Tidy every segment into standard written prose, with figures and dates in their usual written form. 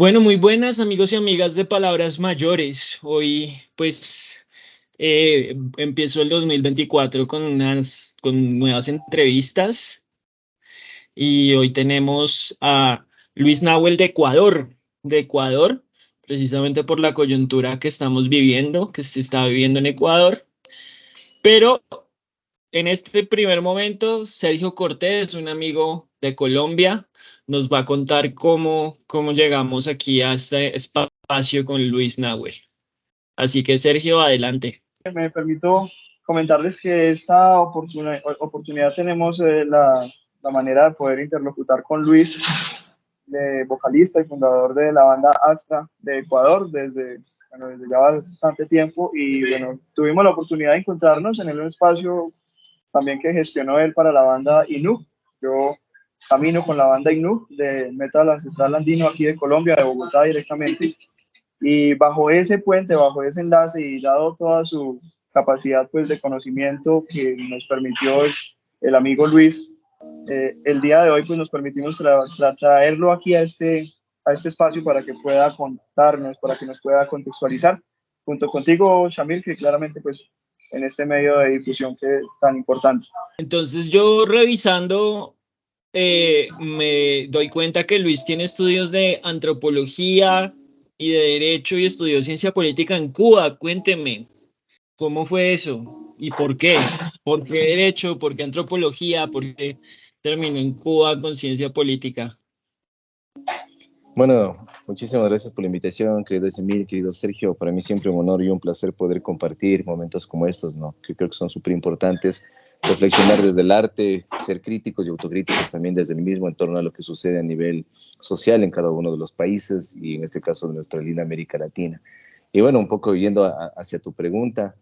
Bueno, muy buenas amigos y amigas de Palabras Mayores. Hoy empiezo el 2024 con nuevas entrevistas y hoy tenemos a Luis Nahuel de Ecuador, precisamente por la coyuntura que estamos viviendo, que se está viviendo en Ecuador. Pero en este primer momento, Sergio Cortés, un amigo de Colombia, nos va a contar cómo llegamos aquí a este espacio con Luis Nahuel. Así que Sergio, adelante. Me permito comentarles que esta oportunidad tenemos la manera de poder interlocutar con Luis, vocalista y fundador de la banda Astra de Ecuador desde ya bastante tiempo. Y bueno, tuvimos la oportunidad de encontrarnos en el espacio también que gestionó él para la banda Inuk. Yo camino con la banda Inuk de metal ancestral andino aquí de Colombia, de Bogotá directamente. Y bajo ese puente, bajo ese enlace y dado toda su capacidad pues, de conocimiento que nos permitió el amigo Luis, el día de hoy pues, nos permitimos traerlo aquí a este espacio para que pueda contarnos, para que nos pueda contextualizar, junto contigo, Shamil, que claramente pues, en este medio de difusión que tan importante. Entonces yo revisando me doy cuenta que Luis tiene estudios de antropología y de derecho y estudió ciencia política en Cuba. Cuénteme, ¿cómo fue eso? ¿Y por qué? ¿Por qué derecho? ¿Por qué antropología? ¿Por qué terminó en Cuba con ciencia política? Bueno, muchísimas gracias por la invitación, querido Emil, querido Sergio. Para mí siempre un honor y un placer poder compartir momentos como estos, ¿no? Que creo que son súper importantes. Reflexionar desde el arte, ser críticos y autocríticos también desde el mismo en torno a lo que sucede a nivel social en cada uno de los países y en este caso de nuestra linda América Latina. Y bueno, un poco yendo hacia tu pregunta,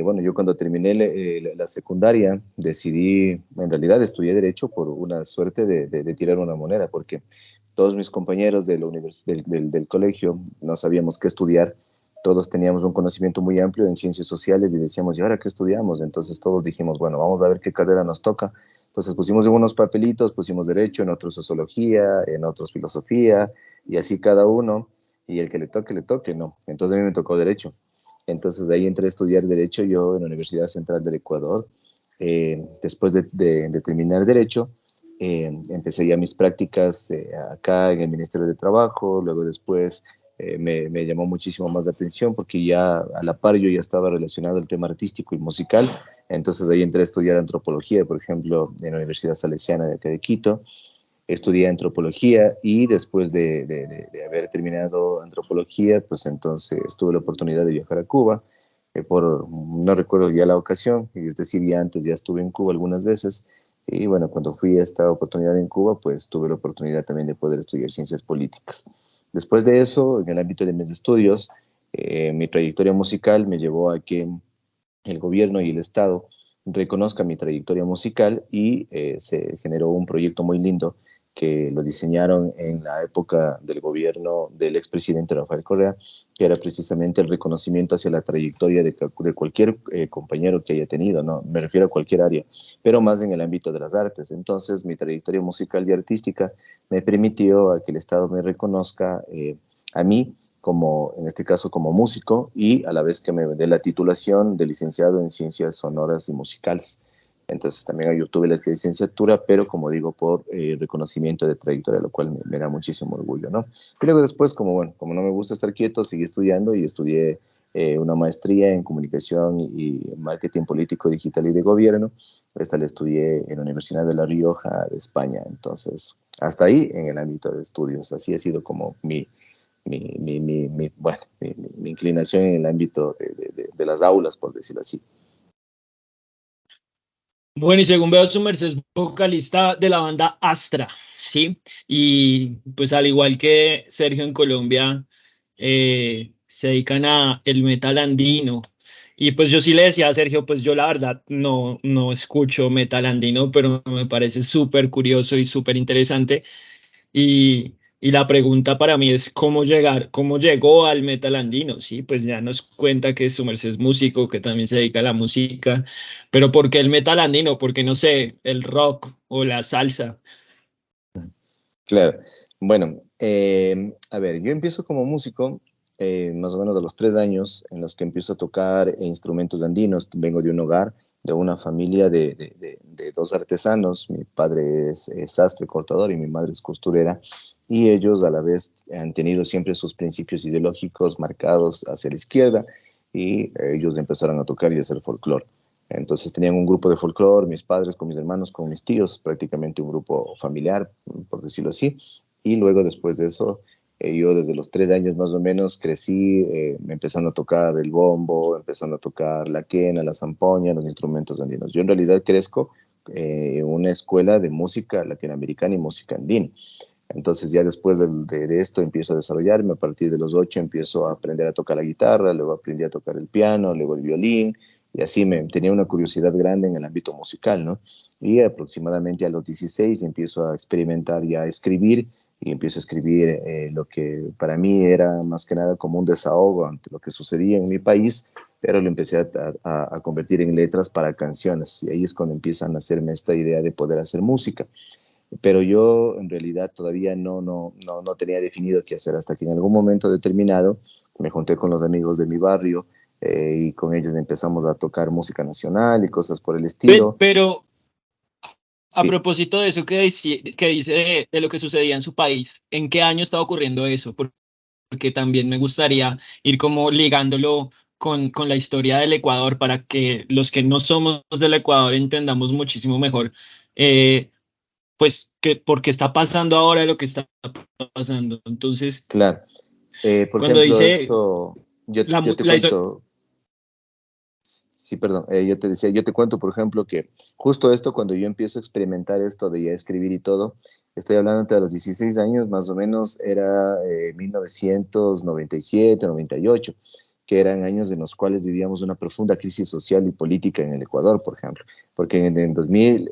bueno, yo cuando terminé la secundaria decidí, en realidad estudié Derecho por una suerte de tirar una moneda, porque todos mis compañeros de la del colegio no sabíamos qué estudiar, todos teníamos un conocimiento muy amplio en ciencias sociales y decíamos, ¿y ahora qué estudiamos? Entonces todos dijimos, bueno, vamos a ver qué carrera nos toca. Entonces pusimos en unos papelitos, pusimos Derecho, en otros Sociología, en otros Filosofía, y así cada uno, y el que le toque, ¿no? Entonces a mí me tocó Derecho. Entonces de ahí entré a estudiar Derecho yo en la Universidad Central del Ecuador. Después de terminar Derecho, empecé ya mis prácticas acá en el Ministerio de Trabajo, luego después me llamó muchísimo más la atención porque ya a la par yo ya estaba relacionado al tema artístico y musical, entonces ahí entré a estudiar antropología, por ejemplo, en la Universidad Salesiana de acá de Quito. Estudié antropología y después de haber terminado antropología, pues entonces tuve la oportunidad de viajar a Cuba, no recuerdo ya la ocasión, es decir, ya antes ya estuve en Cuba algunas veces, y bueno, cuando fui a esta oportunidad en Cuba, pues tuve la oportunidad también de poder estudiar ciencias políticas. Después de eso, en el ámbito de mis estudios, mi trayectoria musical me llevó a que el gobierno y el Estado reconozcan mi trayectoria musical y se generó un proyecto muy lindo que lo diseñaron en la época del gobierno del expresidente Rafael Correa, que era precisamente el reconocimiento hacia la trayectoria de cualquier compañero que haya tenido, ¿no? Me refiero a cualquier área, pero más en el ámbito de las artes. Entonces, mi trayectoria musical y artística me permitió a que el Estado me reconozca a mí como, en este caso, como músico y a la vez que me dé la titulación de licenciado en Ciencias Sonoras y Musicales. Entonces también yo tuve la licenciatura, pero como digo, por reconocimiento de trayectoria, lo cual me da muchísimo orgullo, ¿no? Y luego después, como bueno, como no me gusta estar quieto, seguí estudiando y estudié una maestría en comunicación y marketing político, digital y de gobierno. Esta la estudié en la Universidad de La Rioja de España. Entonces, hasta ahí en el ámbito de estudios. Así ha sido como bueno, mi inclinación en el ámbito de las aulas, por decirlo así. Bueno, y según veo, su merced es vocalista de la banda Astra, ¿sí? Y pues al igual que Sergio en Colombia, se dedican a el metal andino. Y pues yo sí le decía a Sergio, pues yo la verdad no escucho metal andino, pero me parece súper curioso y súper interesante. Y la pregunta para mí es cómo llegó al metal andino, ¿sí? Pues ya nos cuenta que su merced es músico, que también se dedica a la música, pero ¿por qué el metal andino? ¿Por qué no sé, el rock o la salsa? Claro. Bueno, A ver, yo empiezo como músico más o menos a los 3 años en los que empiezo a tocar instrumentos andinos. Vengo de un hogar, de una familia de dos artesanos. Mi padre es sastre, cortador y mi madre es costurera. Y ellos a la vez han tenido siempre sus principios ideológicos marcados hacia la izquierda y ellos empezaron a tocar y a hacer folclore. Entonces tenían un grupo de folclore, mis padres con mis hermanos, con mis tíos, prácticamente un grupo familiar, por decirlo así. Y luego después de eso, yo desde los 3 años más o menos crecí empezando a tocar el bombo, empezando a tocar la quena, la zampoña, los instrumentos andinos. Yo en realidad crezco en una escuela de música latinoamericana y música andina. Entonces ya después de esto empiezo a desarrollarme, a partir de los 8 empiezo a aprender a tocar la guitarra, luego aprendí a tocar el piano, luego el violín, y así tenía una curiosidad grande en el ámbito musical, ¿no? Y aproximadamente a los 16 empiezo a experimentar y a escribir, y empiezo a escribir lo que para mí era más que nada como un desahogo ante lo que sucedía en mi país, pero lo empecé a convertir en letras para canciones, y ahí es cuando empiezan a hacerme esta idea de poder hacer música. Pero yo en realidad todavía no tenía definido qué hacer hasta que en algún momento determinado me junté con los amigos de mi barrio y con ellos empezamos a tocar música nacional y cosas por el estilo. Pero a Sí, propósito de eso que dice de lo que sucedía en su país, ¿en qué año estaba ocurriendo eso? Porque también me gustaría ir como ligándolo con la historia del Ecuador para que los que no somos del Ecuador entendamos muchísimo mejor, eh, pues, por qué está pasando ahora lo que está pasando. Entonces, claro. Por cuando ejemplo, dice eso, yo te la historia, cuento. Sí, perdón, yo te decía, yo te cuento, por ejemplo, que justo esto, cuando yo empiezo a experimentar esto de ya escribir y todo, estoy hablando de los 16 años, más o menos era 1997, 98, que eran años en los cuales vivíamos una profunda crisis social y política en el Ecuador, por ejemplo, porque en el 2000,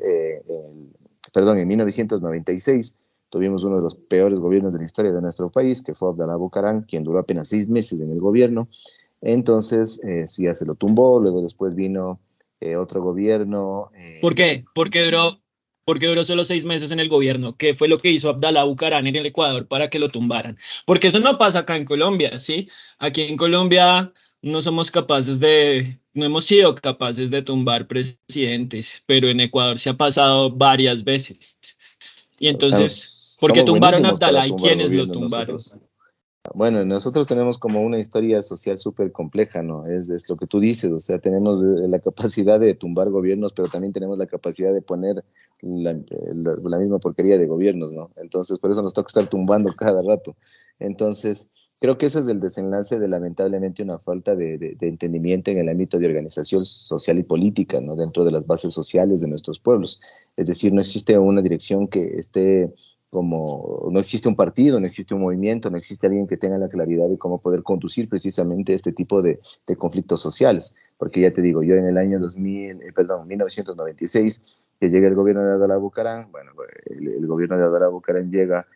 perdón, en 1996 tuvimos uno de los peores gobiernos de la historia de nuestro país, que fue Abdalá Bucaram, quien duró apenas 6 meses en el gobierno. Entonces, sí, ya se lo tumbó, luego después vino otro gobierno. ¿por qué? Porque duró solo 6 meses en el gobierno. ¿Qué fue lo que hizo Abdalá Bucaram en el Ecuador para que lo tumbaran? Porque eso no pasa acá en Colombia, ¿sí? Aquí en Colombia no somos capaces no hemos sido capaces de tumbar presidentes, pero en Ecuador se ha pasado varias veces. Y O sea, entonces, ¿por qué somos tumbaron a buenísimos para Abdalá y tumbar quiénes lo gobiernos tumbaron? nosotros. Bueno, nosotros tenemos como una historia social súper compleja, ¿no? Es lo que tú dices, o sea, tenemos la capacidad de tumbar gobiernos, pero también tenemos la capacidad de poner la misma porquería de gobiernos, ¿no? Entonces, por eso nos toca estar tumbando cada rato. Entonces, creo que ese es el desenlace de lamentablemente una falta de entendimiento en el ámbito de organización social y política, ¿no? Dentro de las bases sociales de nuestros pueblos. Es decir, no existe una dirección que esté como no existe un partido, no existe un movimiento, no existe alguien que tenga la claridad de cómo poder conducir precisamente este tipo de conflictos sociales. Porque ya te digo, yo en el año 1996, que llega el gobierno de Abdalá Bucaram, bueno, el gobierno de Abdalá Bucaram llega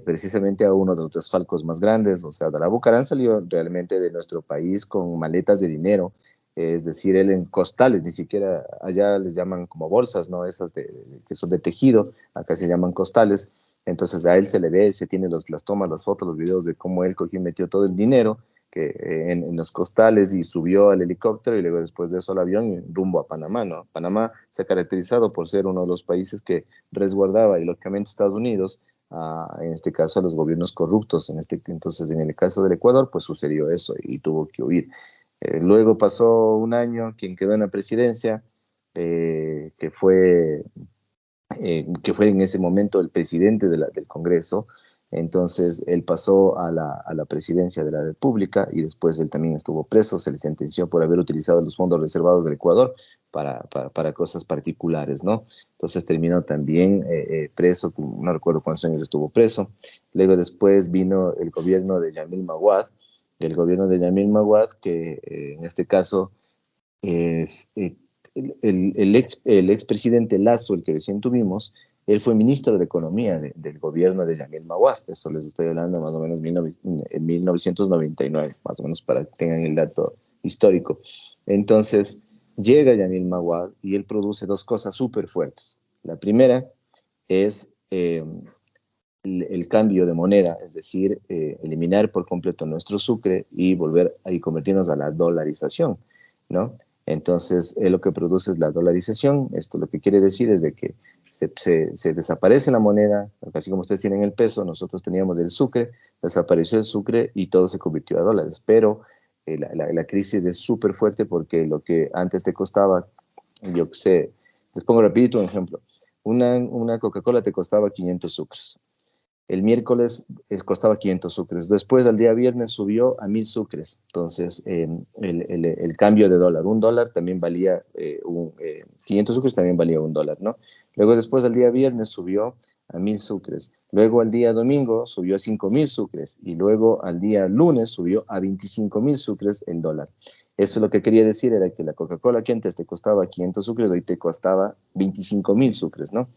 precisamente a uno de los desfalcos más grandes. O sea, Abdalá Bucaram salió realmente de nuestro país con maletas de dinero, es decir, él en costales, ni siquiera allá les llaman como bolsas, ¿no? Esas que son de tejido, acá se llaman costales. Entonces a él se le ve, se tiene las tomas, las fotos, los videos de cómo él cogió y metió todo el dinero en los costales y subió al helicóptero y luego después de eso al avión y rumbo a Panamá, ¿no? Panamá se ha caracterizado por ser uno de los países que resguardaba y lógicamente Estados Unidos, en este caso a los gobiernos corruptos. Entonces en el caso del Ecuador pues sucedió eso y tuvo que huir. Luego pasó un año, quien quedó en la presidencia, eh, que fue que fue en ese momento el presidente del Congreso. Entonces él pasó a la presidencia de la República y después él también estuvo preso, se le sentenció por haber utilizado los fondos reservados del Ecuador para cosas particulares, ¿no? Entonces terminó también preso, no recuerdo cuántos años estuvo preso. Luego después vino el gobierno de Yamil Maguad, que en este caso eh, eh, el expresidente Lazo, el que recién tuvimos, él fue ministro de Economía del gobierno de Yamil Maguad. Eso les estoy hablando más o menos en 1999, más o menos para que tengan el dato histórico. Entonces, llega Yamil Maguad y él produce dos cosas súper fuertes. La primera es el cambio de moneda, es decir, eliminar por completo nuestro sucre y volver a convertirnos a la dolarización, ¿no? Entonces, lo que produce es la dolarización. Esto lo que quiere decir es de que se desaparece la moneda, así como ustedes tienen el peso, nosotros teníamos el sucre, desapareció el sucre y todo se convirtió a dólares. Pero la crisis es súper fuerte porque lo que antes te costaba, yo qué sé, les pongo rapidito un ejemplo. Una Coca-Cola te costaba 500 sucres. El miércoles costaba 500 sucres. Después, al día viernes, subió a 1000 sucres. Entonces, el cambio de dólar, un dólar también valía, 500 sucres también valía un dólar, ¿no? Luego, después, al día viernes, subió a 1000 sucres. Luego, al día domingo, subió a 5000 sucres. Y luego, al día lunes, subió a 25.000 sucres el dólar. Eso lo que quería decir era que la Coca-Cola que antes te costaba 500 sucres, hoy te costaba 25.000 sucres, ¿no?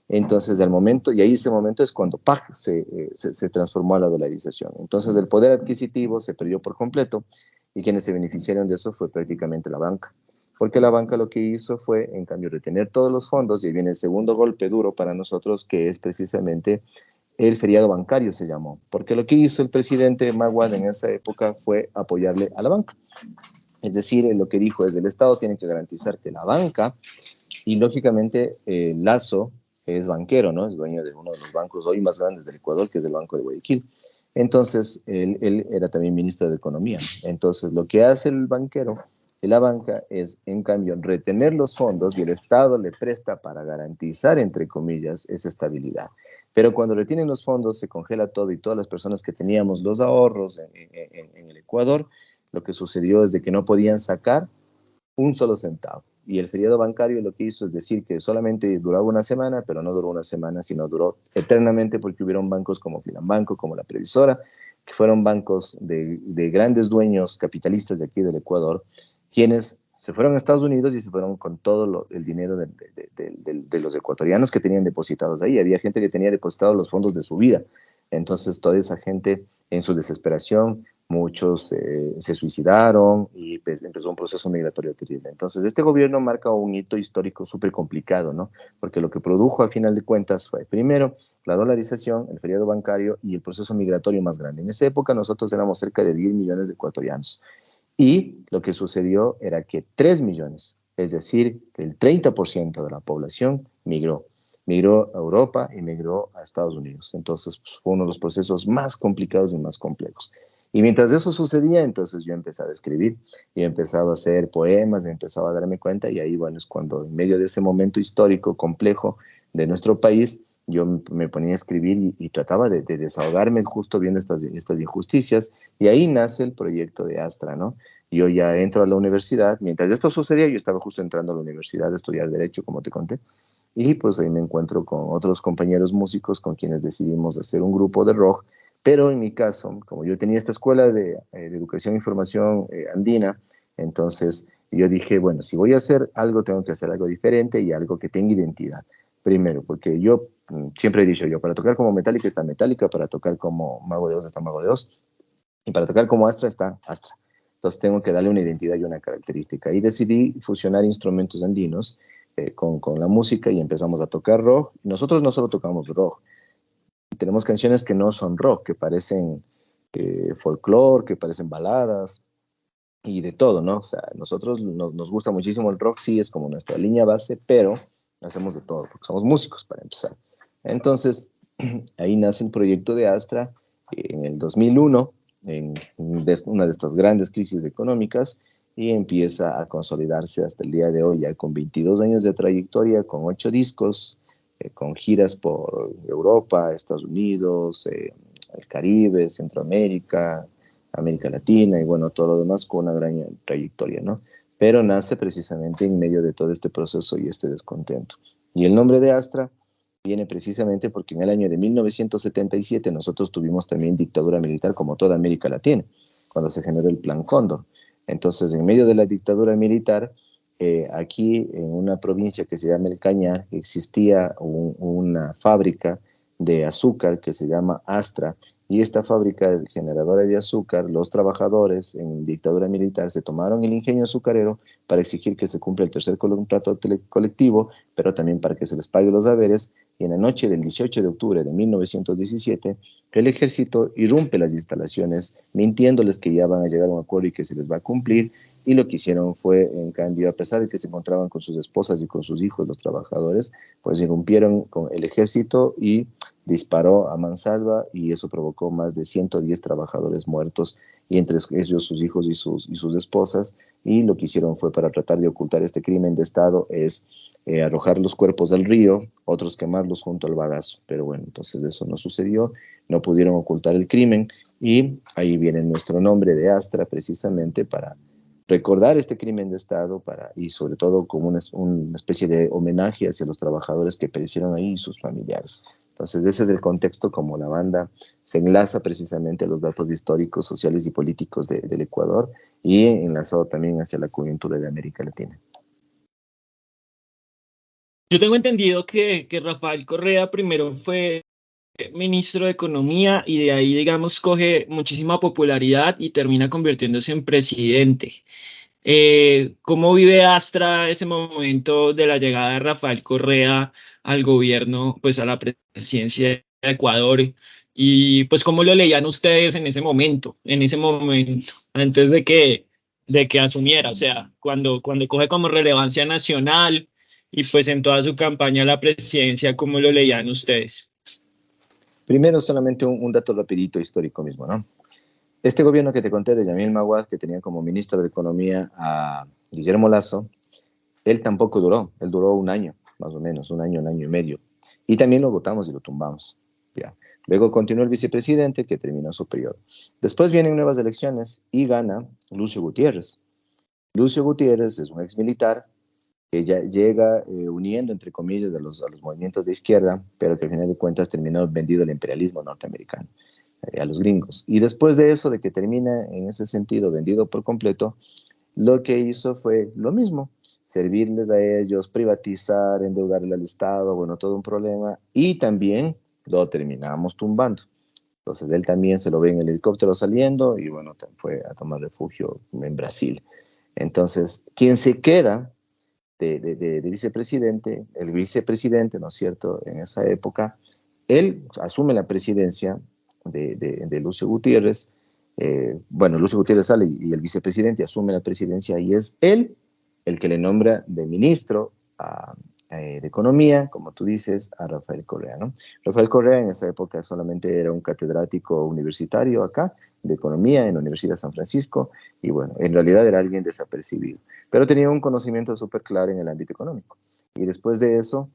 Entonces, del momento, y ahí ese momento es cuando ¡pac! Se transformó a la dolarización. Entonces, el poder adquisitivo se perdió por completo y quienes se beneficiaron de eso fue prácticamente la banca. Porque la banca lo que hizo fue, en cambio, retener todos los fondos y ahí viene el segundo golpe duro para nosotros, que es precisamente el feriado bancario, se llamó. Porque lo que hizo el presidente Maguad en esa época fue apoyarle a la banca. Es decir, lo que dijo es el Estado tiene que garantizar que la banca y, lógicamente, Lazo es banquero, ¿no? Es dueño de uno de los bancos hoy más grandes del Ecuador, que es el Banco de Guayaquil. Entonces, él era también ministro de Economía. Entonces, lo que hace el banquero de la banca es, en cambio, retener los fondos y el Estado le presta para garantizar, entre comillas, esa estabilidad. Pero cuando retienen los fondos, se congela todo y todas las personas que teníamos los ahorros en el Ecuador, lo que sucedió es de que no podían sacar un solo centavo. Y el feriado bancario lo que hizo es decir que solamente duraba una semana, pero no duró una semana, sino duró eternamente porque hubieron bancos como Filambanco, como la Previsora, que fueron bancos de grandes dueños capitalistas de aquí del Ecuador, quienes se fueron a Estados Unidos y se fueron con todo el dinero de los ecuatorianos que tenían depositados ahí. Había gente que tenía depositados los fondos de su vida. Entonces, toda esa gente, en su desesperación, muchos se suicidaron y pues, empezó un proceso migratorio terrible. Entonces, este gobierno marca un hito histórico súper complicado, ¿no? Porque lo que produjo, al final de cuentas, fue, primero, la dolarización, el feriado bancario y el proceso migratorio más grande. En esa época, nosotros éramos cerca de 10 millones de ecuatorianos. Y lo que sucedió era que 3 millones, es decir, que el 30% de la población migró a Europa y migró a Estados Unidos. Entonces, pues, fue uno de los procesos más complicados y más complejos. Y mientras eso sucedía, entonces yo empezaba a escribir, y empezaba a hacer poemas, empezaba a darme cuenta, y ahí, bueno, es cuando en medio de ese momento histórico complejo de nuestro país, yo me ponía a escribir y trataba de desahogarme justo viendo estas injusticias, y ahí nace el proyecto de Astra, ¿no? Yo ya entro a la universidad, mientras esto sucedía, yo estaba justo entrando a la universidad a estudiar Derecho, como te conté, y pues ahí me encuentro con otros compañeros músicos con quienes decidimos hacer un grupo de rock, pero en mi caso, como yo tenía esta escuela de educación e información andina, entonces yo dije, bueno, si voy a hacer algo, tengo que hacer algo diferente y algo que tenga identidad. Primero, porque yo siempre he dicho yo, para tocar como Metallica está Metallica, para tocar como Mago de Oz está Mago de Oz, y para tocar como Astra está Astra. Entonces tengo que darle una identidad y una característica. Y decidí fusionar instrumentos andinos con la música y empezamos a tocar rock. Nosotros no solo tocamos rock, tenemos canciones que no son rock, que parecen folclore, que parecen baladas y de todo, ¿no? O sea, nosotros nos gusta muchísimo el rock, sí, es como nuestra línea base, pero hacemos de todo, porque somos músicos para empezar. Entonces, ahí nace el proyecto de Astra en el 2001, en una de estas grandes crisis económicas, y empieza a consolidarse hasta el día de hoy, ya con 22 años de trayectoria, con 8 discos, con giras por Europa, Estados Unidos, el Caribe, Centroamérica, América Latina y bueno, todo lo demás con una gran trayectoria, ¿no? Pero nace precisamente en medio de todo este proceso y este descontento. Y el nombre de Astra viene precisamente porque en el año de 1977 nosotros tuvimos también dictadura militar como toda América Latina, cuando se generó el Plan Cóndor. Entonces, en medio de la dictadura militar, aquí en una provincia que se llama El Cañar, existía una fábrica de azúcar que se llama Astra, y esta fábrica generadora de azúcar, los trabajadores en dictadura militar se tomaron el ingenio azucarero para exigir que se cumpla el tercer contrato colectivo, pero también para que se les pague los haberes, y en la noche del 18 de octubre de 1917, el ejército irrumpe las instalaciones, mintiéndoles que ya van a llegar a un acuerdo y que se les va a cumplir, y lo que hicieron fue, en cambio, a pesar de que se encontraban con sus esposas y con sus hijos, los trabajadores, pues irrumpieron con el ejército y disparó a mansalva, y eso provocó más de 110 trabajadores muertos, y entre ellos sus hijos y sus esposas, y lo que hicieron fue, para tratar de ocultar este crimen de Estado, es arrojar los cuerpos al río, otros quemarlos junto al bagazo. Pero bueno, entonces eso no sucedió, no pudieron ocultar el crimen, y ahí viene nuestro nombre de Astra, precisamente para recordar este crimen de Estado, y sobre todo como una especie de homenaje hacia los trabajadores que perecieron ahí y sus familiares. Entonces ese es el contexto como la banda se enlaza precisamente a los datos históricos, sociales y políticos del Ecuador, y enlazado también hacia la coyuntura de América Latina. Yo tengo entendido que Rafael Correa primero fue ministro de Economía y de ahí, digamos, coge muchísima popularidad y termina convirtiéndose en presidente. ¿Cómo vive Astra ese momento de la llegada de Rafael Correa al gobierno, pues a la presidencia de Ecuador? Y pues cómo lo leían ustedes en ese momento, antes de que asumiera, o sea, cuando coge como relevancia nacional y pues en toda su campaña a la presidencia, ¿cómo lo leían ustedes? Primero, solamente un dato rapidito histórico mismo, ¿no? Este gobierno que te conté de Yamil Maguad, que tenía como ministro de Economía a Guillermo Lasso, él tampoco duró, él duró un año, más o menos, un año y medio. Y también lo votamos y lo tumbamos. Ya. Luego continuó el vicepresidente, que terminó su periodo. Después vienen nuevas elecciones y gana Lucio Gutiérrez. Lucio Gutiérrez es un exmilitar que ya llega uniendo, entre comillas, a los movimientos de izquierda, pero que al final de cuentas terminó vendido al imperialismo norteamericano, a los gringos. Y después de eso, de que termina en ese sentido vendido por completo, lo que hizo fue lo mismo, servirles a ellos, privatizar, endeudarle al Estado, bueno, todo un problema, y también lo terminamos tumbando. Entonces él también se lo ve en el helicóptero saliendo y bueno, fue a tomar refugio en Brasil. Entonces, quien se queda de vicepresidente, el vicepresidente, ¿no es cierto?, en esa época, él asume la presidencia de Lucio Gutiérrez. Bueno, Lucio Gutiérrez sale y el vicepresidente asume la presidencia, y es él el que le nombra de ministro de Economía, como tú dices, a Rafael Correa, ¿no? Rafael Correa en esa época solamente era un catedrático universitario acá, de Economía en la Universidad de San Francisco, y bueno, en realidad era alguien desapercibido, pero tenía un conocimiento súper claro en el ámbito económico. Y después de eso,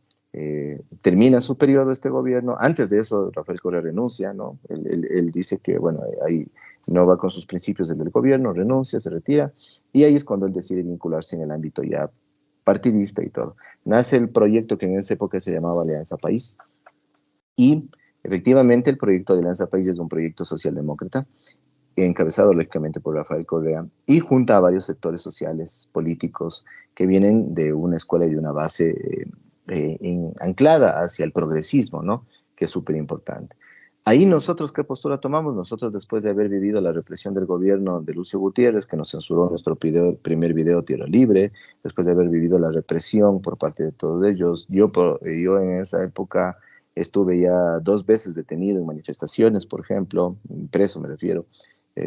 termina su periodo este gobierno. Antes de eso, Rafael Correa renuncia, ¿no? Él dice que, bueno, ahí no va con sus principios del gobierno, renuncia, se retira, y ahí es cuando él decide vincularse en el ámbito ya partidista y todo. Nace el proyecto que en esa época se llamaba Alianza País, y efectivamente el proyecto de Alianza País es un proyecto socialdemócrata, encabezado lógicamente por Rafael Correa, y junta a varios sectores sociales, políticos, que vienen de una escuela y de una base anclada hacia el progresismo, ¿no?, que es súper importante. Ahí nosotros, ¿qué postura tomamos? Nosotros, después de haber vivido la represión del gobierno de Lucio Gutiérrez, que nos censuró nuestro primer video Tierra Libre, después de haber vivido la represión por parte de todos ellos, yo en esa época estuve ya 2 veces detenido en manifestaciones, por ejemplo, preso me refiero,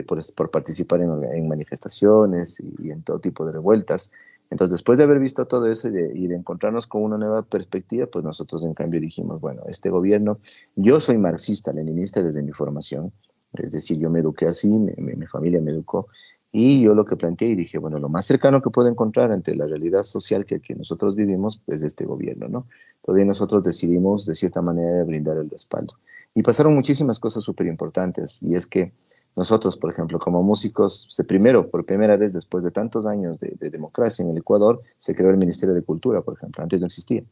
por participar en manifestaciones y en todo tipo de revueltas. Entonces, después de haber visto todo eso y de encontrarnos con una nueva perspectiva, pues nosotros en cambio dijimos, bueno, este gobierno, yo soy marxista-leninista desde mi formación, es decir, yo me eduqué así, mi familia me educó, y yo lo que planteé y dije, bueno, lo más cercano que puedo encontrar ante la realidad social que nosotros vivimos es de este gobierno, ¿no? Todavía nosotros decidimos, de cierta manera, brindar el respaldo. Y pasaron muchísimas cosas súper importantes, y es que nosotros, por ejemplo, como músicos, por primera vez después de tantos años de democracia en el Ecuador, se creó el Ministerio de Cultura, por ejemplo, antes no existía.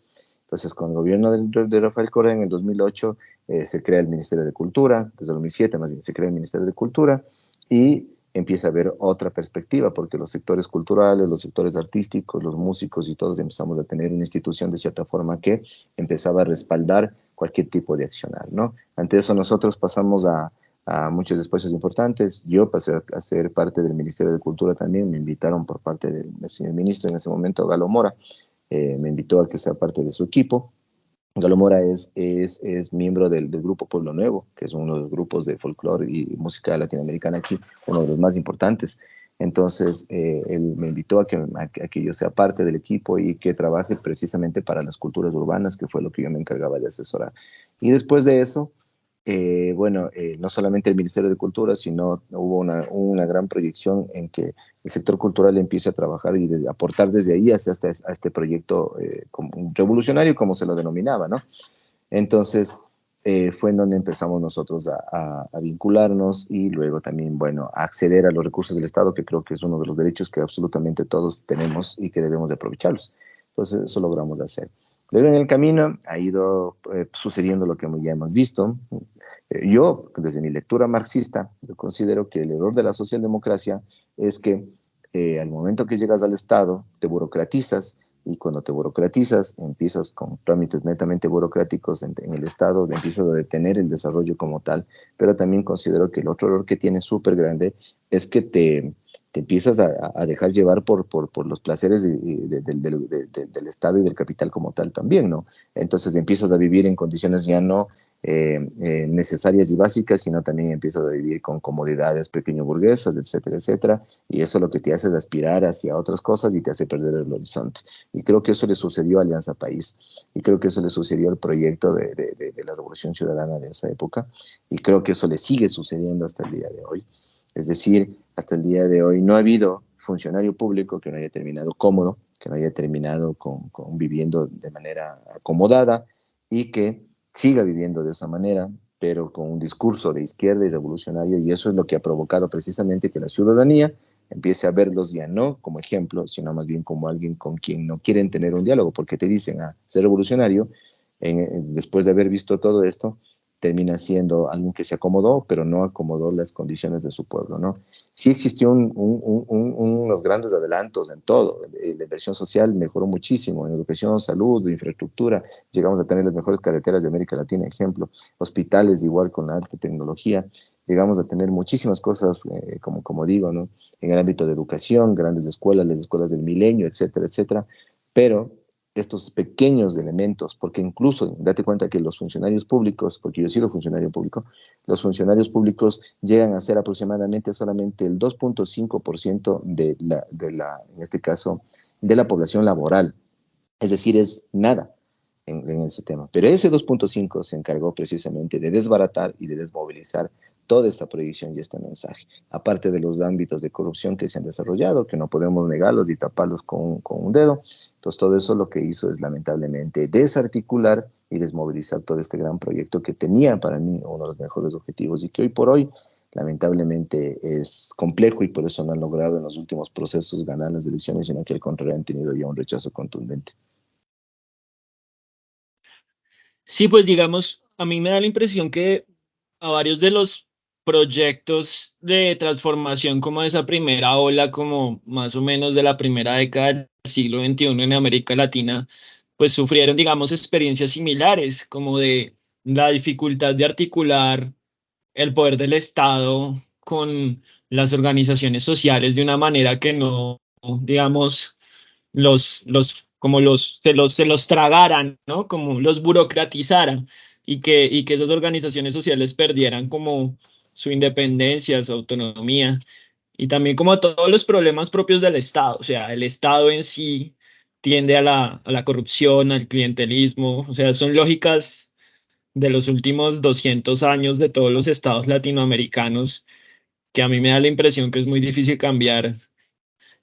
Entonces, con el gobierno de Rafael Correa en el 2008, se crea el Ministerio de Cultura, desde el 2007 más bien se crea el Ministerio de Cultura, y empieza a haber otra perspectiva, porque los sectores culturales, los sectores artísticos, los músicos y todos empezamos a tener una institución de cierta forma que empezaba a respaldar cualquier tipo de accionar, ¿no? Ante eso nosotros pasamos a muchos espacios importantes. Yo pasé a ser parte del Ministerio de Cultura también. Me invitaron por parte del señor ministro en ese momento, Galo Mora. Me invitó a que sea parte de su equipo. Galo Mora es miembro del grupo Pueblo Nuevo, que es uno de los grupos de folclore y música latinoamericana aquí, uno de los más importantes. Entonces, él me invitó a que yo sea parte del equipo y que trabaje precisamente para las culturas urbanas, que fue lo que yo me encargaba de asesorar. Y después de eso, no solamente el Ministerio de Cultura, sino hubo una gran proyección en que el sector cultural empiece a trabajar y aportar desde ahí hacia este proyecto como revolucionario, como se lo denominaba, ¿no? Entonces, fue en donde empezamos nosotros a vincularnos y luego también, bueno, a acceder a los recursos del Estado, que creo que es uno de los derechos que absolutamente todos tenemos y que debemos de aprovecharlos. Entonces, eso logramos hacer. Luego en el camino ha ido sucediendo lo que ya hemos visto. Yo, desde mi lectura marxista, yo considero que el error de la socialdemocracia es que al momento que llegas al Estado, te burocratizas, y cuando te burocratizas, empiezas con trámites netamente burocráticos en el Estado, empiezas a detener el desarrollo como tal, pero también considero que el otro error que tiene súper grande es que te empiezas a dejar llevar por los placeres del Estado y del capital como tal también, ¿no? Entonces empiezas a vivir en condiciones ya no necesarias y básicas, sino también empiezas a vivir con comodidades pequeño burguesas, etcétera, etcétera, y eso lo que te hace es aspirar hacia otras cosas y te hace perder el horizonte. Y creo que eso le sucedió a Alianza País, y creo que eso le sucedió al proyecto de la Revolución Ciudadana de esa época, y creo que eso le sigue sucediendo hasta el día de hoy. Es decir, hasta el día de hoy no ha habido funcionario público que no haya terminado cómodo, que no haya terminado viviendo de manera acomodada y que siga viviendo de esa manera, pero con un discurso de izquierda y revolucionario, y eso es lo que ha provocado precisamente que la ciudadanía empiece a verlos ya no como ejemplo, sino más bien como alguien con quien no quieren tener un diálogo, porque te dicen, ser revolucionario, después de haber visto todo esto, termina siendo alguien que se acomodó, pero no acomodó las condiciones de su pueblo, ¿no? Sí existió unos grandes adelantos en todo. La inversión social mejoró muchísimo en educación, salud, infraestructura. Llegamos a tener las mejores carreteras de América Latina, ejemplo. Hospitales igual con la alta tecnología. Llegamos a tener muchísimas cosas, como digo, ¿no? En el ámbito de educación, grandes escuelas, las escuelas del milenio, etcétera, etcétera. Pero estos pequeños elementos, porque incluso date cuenta que los funcionarios públicos, porque yo he sido funcionario público, los funcionarios públicos llegan a ser aproximadamente solamente el 2.5% en este caso, de la población laboral. Es decir, es nada en ese tema. Pero ese 2.5 se encargó precisamente de desbaratar y de desmovilizar toda esta proyección y este mensaje. Aparte de los ámbitos de corrupción que se han desarrollado, que no podemos negarlos y taparlos con un dedo. Entonces, todo eso lo que hizo es lamentablemente desarticular y desmovilizar todo este gran proyecto que tenía para mí uno de los mejores objetivos y que hoy por hoy lamentablemente es complejo y por eso no han logrado en los últimos procesos ganar las elecciones, sino que al contrario han tenido ya un rechazo contundente. Sí, pues digamos, a mí me da la impresión que a varios de los proyectos de transformación como esa primera ola, como más o menos de la primera década del siglo XXI en América Latina, pues sufrieron, digamos, experiencias similares, como de la dificultad de articular el poder del Estado con las organizaciones sociales de una manera que no, digamos, se los tragaran, ¿no? Como los burocratizaran y que esas organizaciones sociales perdieran como su independencia, su autonomía y también como todos los problemas propios del Estado. O sea, el Estado en sí tiende a la corrupción, al clientelismo, o sea, son lógicas de los últimos 200 años de todos los estados latinoamericanos que a mí me da la impresión que es muy difícil cambiar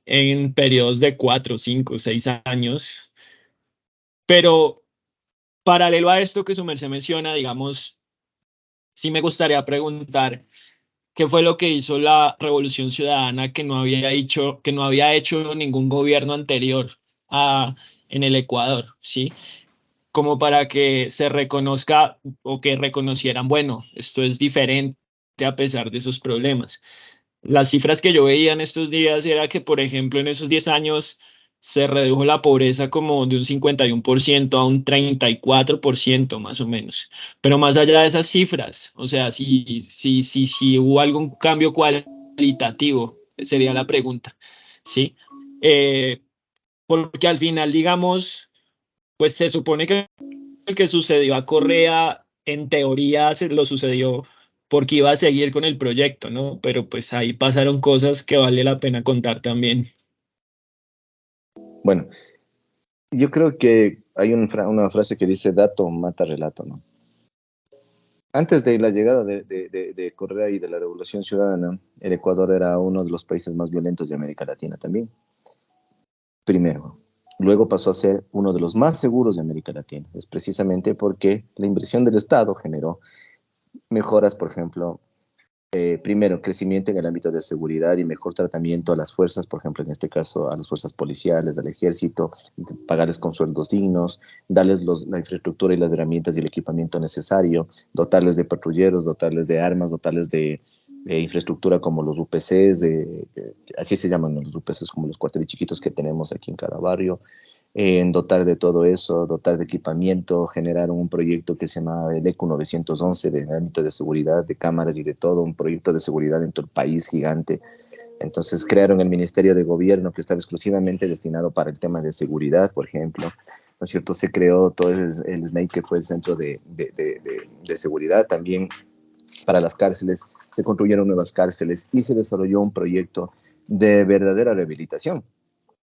en periodos de 4, 5, 6 años. Pero paralelo a esto que su merced menciona, digamos, sí me gustaría preguntar qué fue lo que hizo la Revolución Ciudadana que no había hecho ningún gobierno anterior en el Ecuador, ¿sí? Como para que se reconozca o que reconocieran, bueno, esto es diferente a pesar de esos problemas. Las cifras que yo veía en estos días era que, por ejemplo, en esos 10 años se redujo la pobreza como de un 51% a un 34% más o menos. Pero más allá de esas cifras, o sea, si hubo algún cambio cualitativo, sería la pregunta, ¿sí? Eh, Porque al final, digamos, pues se supone que el que sucedió a Correa, en teoría se lo sucedió porque iba a seguir con el proyecto, ¿no? Pero pues ahí pasaron cosas que vale la pena contar también. Bueno, yo creo que hay una frase que dice dato mata relato, ¿no? Antes de la llegada de Correa y de la Revolución Ciudadana, el Ecuador era uno de los países más violentos de América Latina también, primero. Luego pasó a ser uno de los más seguros de América Latina. Es precisamente porque la inversión del Estado generó mejoras, por ejemplo, primero, crecimiento en el ámbito de seguridad y mejor tratamiento a las fuerzas, por ejemplo, en este caso a las fuerzas policiales, al ejército, pagarles con sueldos dignos, darles la infraestructura y las herramientas y el equipamiento necesario, dotarles de patrulleros, dotarles de armas, dotarles de infraestructura como los UPCs, así se llaman, ¿no? Los UPCs, como los cuarteles chiquitos que tenemos aquí en cada barrio, en dotar de todo eso, dotar de equipamiento, generaron un proyecto que se llama el ECU 911 de ámbito de seguridad, de cámaras y de todo, un proyecto de seguridad en todo el país gigante. Entonces crearon el Ministerio de Gobierno que estaba exclusivamente destinado para el tema de seguridad, por ejemplo. ¿No es cierto? Se creó todo el SNAIP, que fue el centro de seguridad también para las cárceles, se construyeron nuevas cárceles y se desarrolló un proyecto de verdadera rehabilitación.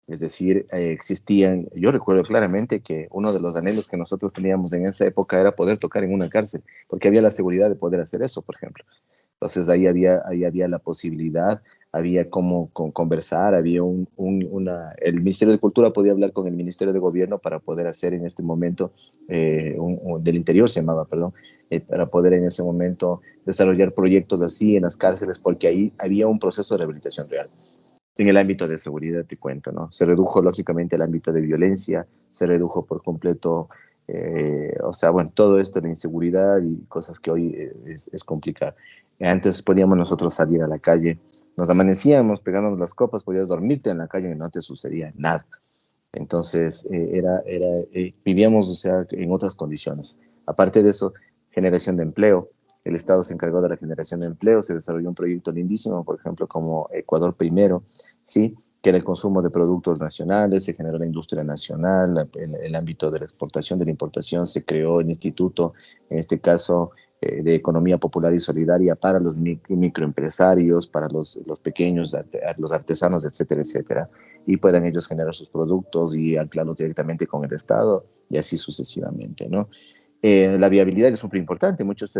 Es decir, existían, yo recuerdo claramente que uno de los anhelos que nosotros teníamos en esa época era poder tocar en una cárcel, porque había la seguridad de poder hacer eso, por ejemplo. Entonces ahí había la posibilidad, había cómo conversar, había el Ministerio de Cultura podía hablar con el Ministerio de Gobierno para poder hacer en este momento, del Interior se llamaba, perdón, para poder en ese momento desarrollar proyectos así en las cárceles, porque ahí había un proceso de rehabilitación real. En el ámbito de seguridad, te cuento, ¿no? Se redujo lógicamente el ámbito de violencia, se redujo por completo, o sea, bueno, todo esto, la inseguridad y cosas que hoy es complicado. Antes podíamos nosotros salir a la calle, nos amanecíamos pegándonos las copas, podías dormirte en la calle y no te sucedía nada. Entonces, vivíamos, o sea, en otras condiciones. Aparte de eso, generación de empleo. El Estado se encargó de la generación de empleo, se desarrolló un proyecto lindísimo, por ejemplo, como Ecuador Primero, ¿sí? Que era el consumo de productos nacionales, se generó la industria nacional, el ámbito de la exportación, de la importación, se creó el instituto, en este caso, de economía popular y solidaria para los microempresarios, para los pequeños, los artesanos, etcétera, etcétera, y puedan ellos generar sus productos y anclarlos directamente con el Estado y así sucesivamente, ¿no? La viabilidad es súper importante. Muchos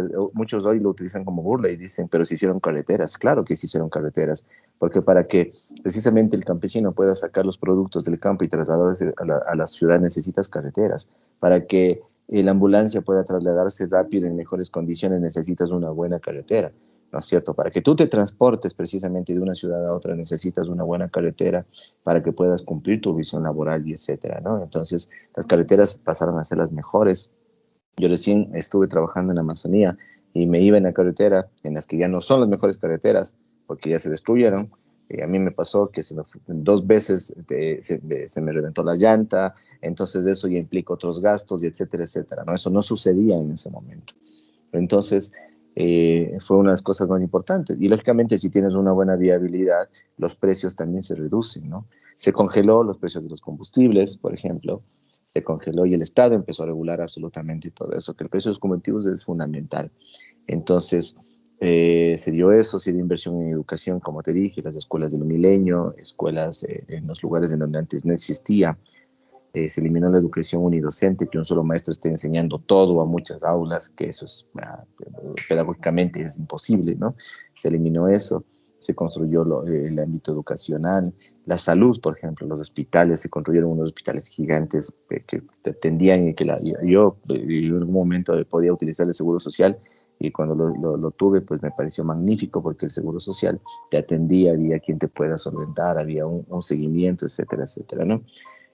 hoy lo utilizan como burla y dicen, pero se hicieron carreteras. Claro que se hicieron carreteras, porque para que precisamente el campesino pueda sacar los productos del campo y trasladarlos a la ciudad necesitas carreteras. Para que la ambulancia pueda trasladarse rápido en mejores condiciones necesitas una buena carretera, ¿no es cierto? Para que tú te transportes precisamente de una ciudad a otra necesitas una buena carretera para que puedas cumplir tu visión laboral y etcétera, ¿no? Entonces las carreteras pasaron a ser las mejores. Yo recién estuve trabajando en la Amazonía y me iba en la carretera, en las que ya no son las mejores carreteras, porque ya se destruyeron. A mí me pasó que 2 veces se me reventó la llanta, entonces eso ya implica otros gastos, y etcétera, etcétera, ¿no? Eso no sucedía en ese momento. Entonces, fue una de las cosas más importantes. Y lógicamente, si tienes una buena viabilidad, los precios también se reducen, ¿no? Se congeló los precios de los combustibles, por ejemplo, se congeló y el Estado empezó a regular absolutamente todo eso, que el precio de los combustibles es fundamental. Entonces, se dio eso, se dio inversión en educación, como te dije, las escuelas del milenio, escuelas en los lugares en donde antes no existía. Se eliminó la educación unidocente, que un solo maestro esté enseñando todo a muchas aulas, que eso es, pedagógicamente es imposible, ¿no? Se eliminó eso, se construyó el ámbito educacional, la salud, por ejemplo, los hospitales, se construyeron unos hospitales gigantes que te atendían y que yo en algún momento podía utilizar el seguro social y cuando lo tuve, pues me pareció magnífico porque el seguro social te atendía, había quien te pueda solventar, había un seguimiento, etcétera, etcétera, ¿no?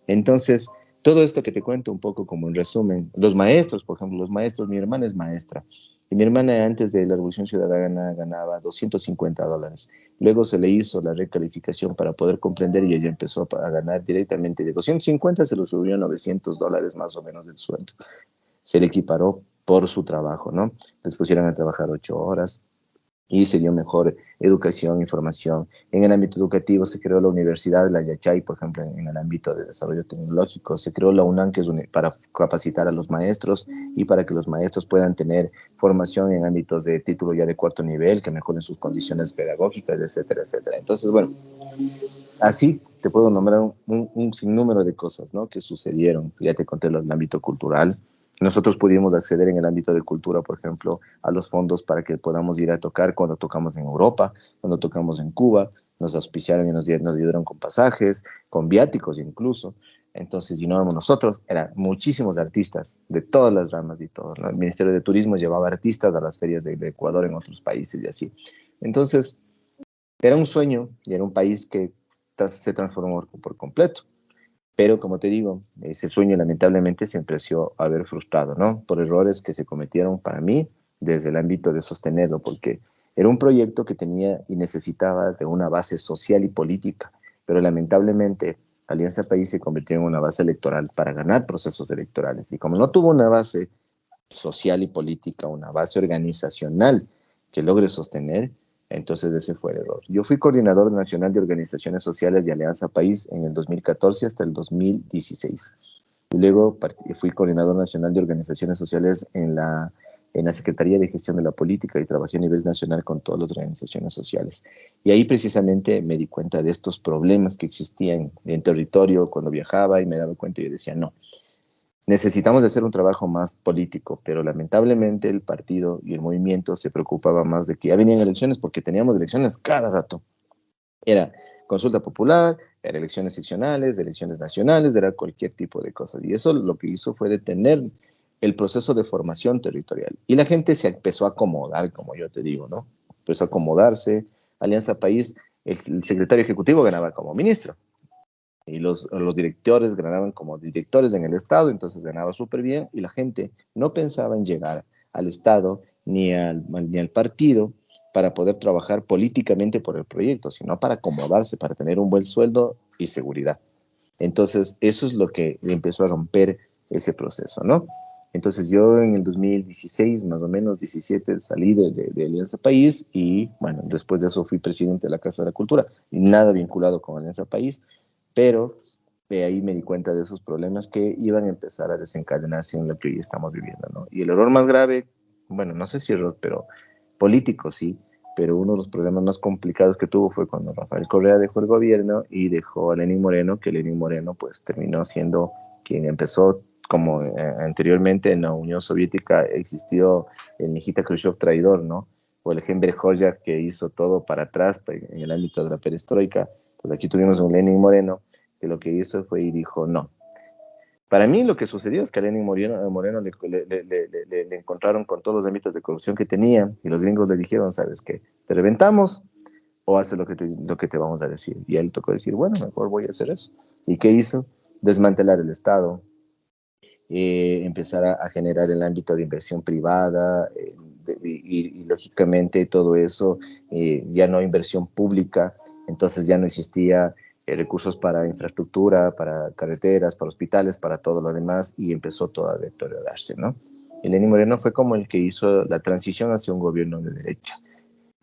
Entonces, todo esto que te cuento un poco como en resumen, los maestros, por ejemplo, los maestros, mi hermana es maestra, Y mi hermana antes de la Revolución Ciudadana ganaba $250. Luego se le hizo la recalificación para poder comprender y ella empezó a ganar directamente de 250, se lo subió a $900 más o menos del sueldo. Se le equiparó por su trabajo, ¿no? Les pusieron a trabajar 8 horas y se dio mejor educación, información. En el ámbito educativo se creó la Universidad de la Yachay, por ejemplo, en el ámbito de desarrollo tecnológico. Se creó la UNAM, que es para capacitar a los maestros y para que los maestros puedan tener formación en ámbitos de título ya de cuarto nivel, que mejoren sus condiciones pedagógicas, etcétera, etcétera. Entonces, bueno, así te puedo nombrar un sinnúmero de cosas, ¿no?, que sucedieron. Ya te conté el ámbito cultural. Nosotros pudimos acceder en el ámbito de cultura, por ejemplo, a los fondos para que podamos ir a tocar cuando tocamos en Europa, cuando tocamos en Cuba. Nos auspiciaron y nos ayudaron con pasajes, con viáticos incluso. Entonces, y no éramos nosotros, eran muchísimos artistas de todas las ramas y todo, ¿no? El Ministerio de Turismo llevaba artistas a las ferias de Ecuador en otros países y así. Entonces, era un sueño y era un país que se transformó por completo. Pero como te digo, ese sueño lamentablemente se empezó a ver frustrado, ¿no? Por errores que se cometieron para mí desde el ámbito de sostenerlo, porque era un proyecto que tenía y necesitaba de una base social y política, pero lamentablemente Alianza País se convirtió en una base electoral para ganar procesos electorales. Y como no tuvo una base social y política, una base organizacional que logre sostener, entonces ese fue el error. Yo fui coordinador nacional de organizaciones sociales de Alianza País en el 2014 hasta el 2016. Y luego fui coordinador nacional de organizaciones sociales en la Secretaría de Gestión de la Política y trabajé a nivel nacional con todas las organizaciones sociales. Y ahí precisamente me di cuenta de estos problemas que existían en territorio cuando viajaba y me daba cuenta y yo decía, no, necesitamos de hacer un trabajo más político, pero lamentablemente el partido y el movimiento se preocupaba más de que ya venían elecciones porque teníamos elecciones cada rato. Era consulta popular, era elecciones seccionales, elecciones nacionales, era cualquier tipo de cosas. Y eso lo que hizo fue detener el proceso de formación territorial. Y la gente se empezó a acomodar, como yo te digo, ¿no? Empezó a acomodarse. Alianza País, el secretario ejecutivo ganaba como ministro y los directores ganaban como directores en el Estado, entonces ganaba súper bien y la gente no pensaba en llegar al Estado ni al partido para poder trabajar políticamente por el proyecto, sino para acomodarse, para tener un buen sueldo y seguridad. Entonces, eso es lo que empezó a romper ese proceso, ¿no? Entonces, yo en el 2016, más o menos 17, salí de Alianza País y, bueno, después de eso fui presidente de la Casa de la Cultura y nada vinculado con Alianza País, pero de ahí me di cuenta de esos problemas que iban a empezar a desencadenarse en lo que hoy estamos viviendo, ¿no? Y el error más grave, bueno, no sé si error, pero político sí, pero uno de los problemas más complicados que tuvo fue cuando Rafael Correa dejó el gobierno y dejó a Lenín Moreno, que Lenín Moreno pues terminó siendo quien empezó, como anteriormente en la Unión Soviética existió el Nikita Khrushchev traidor, ¿no? O el Enver Hoxha que hizo todo para atrás en el ámbito de la perestroika. Pues aquí tuvimos a un Lenín Moreno que lo que hizo fue y dijo no. Para mí lo que sucedió es que a Lenín Moreno le encontraron con todos los ámbitos de corrupción que tenía y los gringos le dijeron, ¿sabes qué? Te reventamos o haces lo que te vamos a decir. Y a él tocó decir, bueno, mejor voy a hacer eso. ¿Y qué hizo? Desmantelar el Estado, empezar a generar el ámbito de inversión privada y lógicamente todo eso, ya no inversión pública, entonces ya no existía recursos para infraestructura, para carreteras, para hospitales, para todo lo demás y empezó todo a deteriorarse, ¿no? Y Lenín Moreno fue como el que hizo la transición hacia un gobierno de derecha.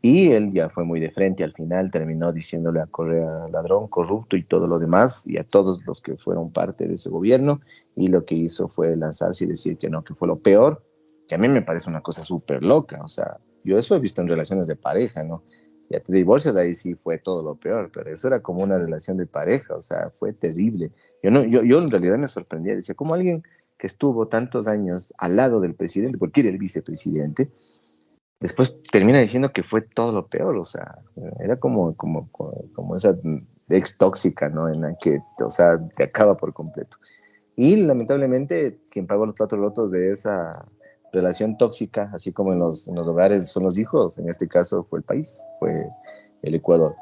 Y él ya fue muy de frente, al final terminó diciéndole a Correa ladrón, corrupto y todo lo demás, y a todos los que fueron parte de ese gobierno, y lo que hizo fue lanzarse y decir que no, que fue lo peor, que a mí me parece una cosa súper loca, o sea, yo eso he visto en relaciones de pareja, ¿no? Ya te divorcias, ahí sí fue todo lo peor, pero eso era como una relación de pareja, o sea, fue terrible. Yo en realidad me sorprendía, decía, como alguien que estuvo tantos años al lado del presidente, porque era el vicepresidente, después termina diciendo que fue todo lo peor, o sea, era como esa ex tóxica, ¿no? En la que, o sea, te acaba por completo. Y lamentablemente, quien pagó los platos rotos de esa relación tóxica, así como en los hogares son los hijos, en este caso fue el país, fue el Ecuador.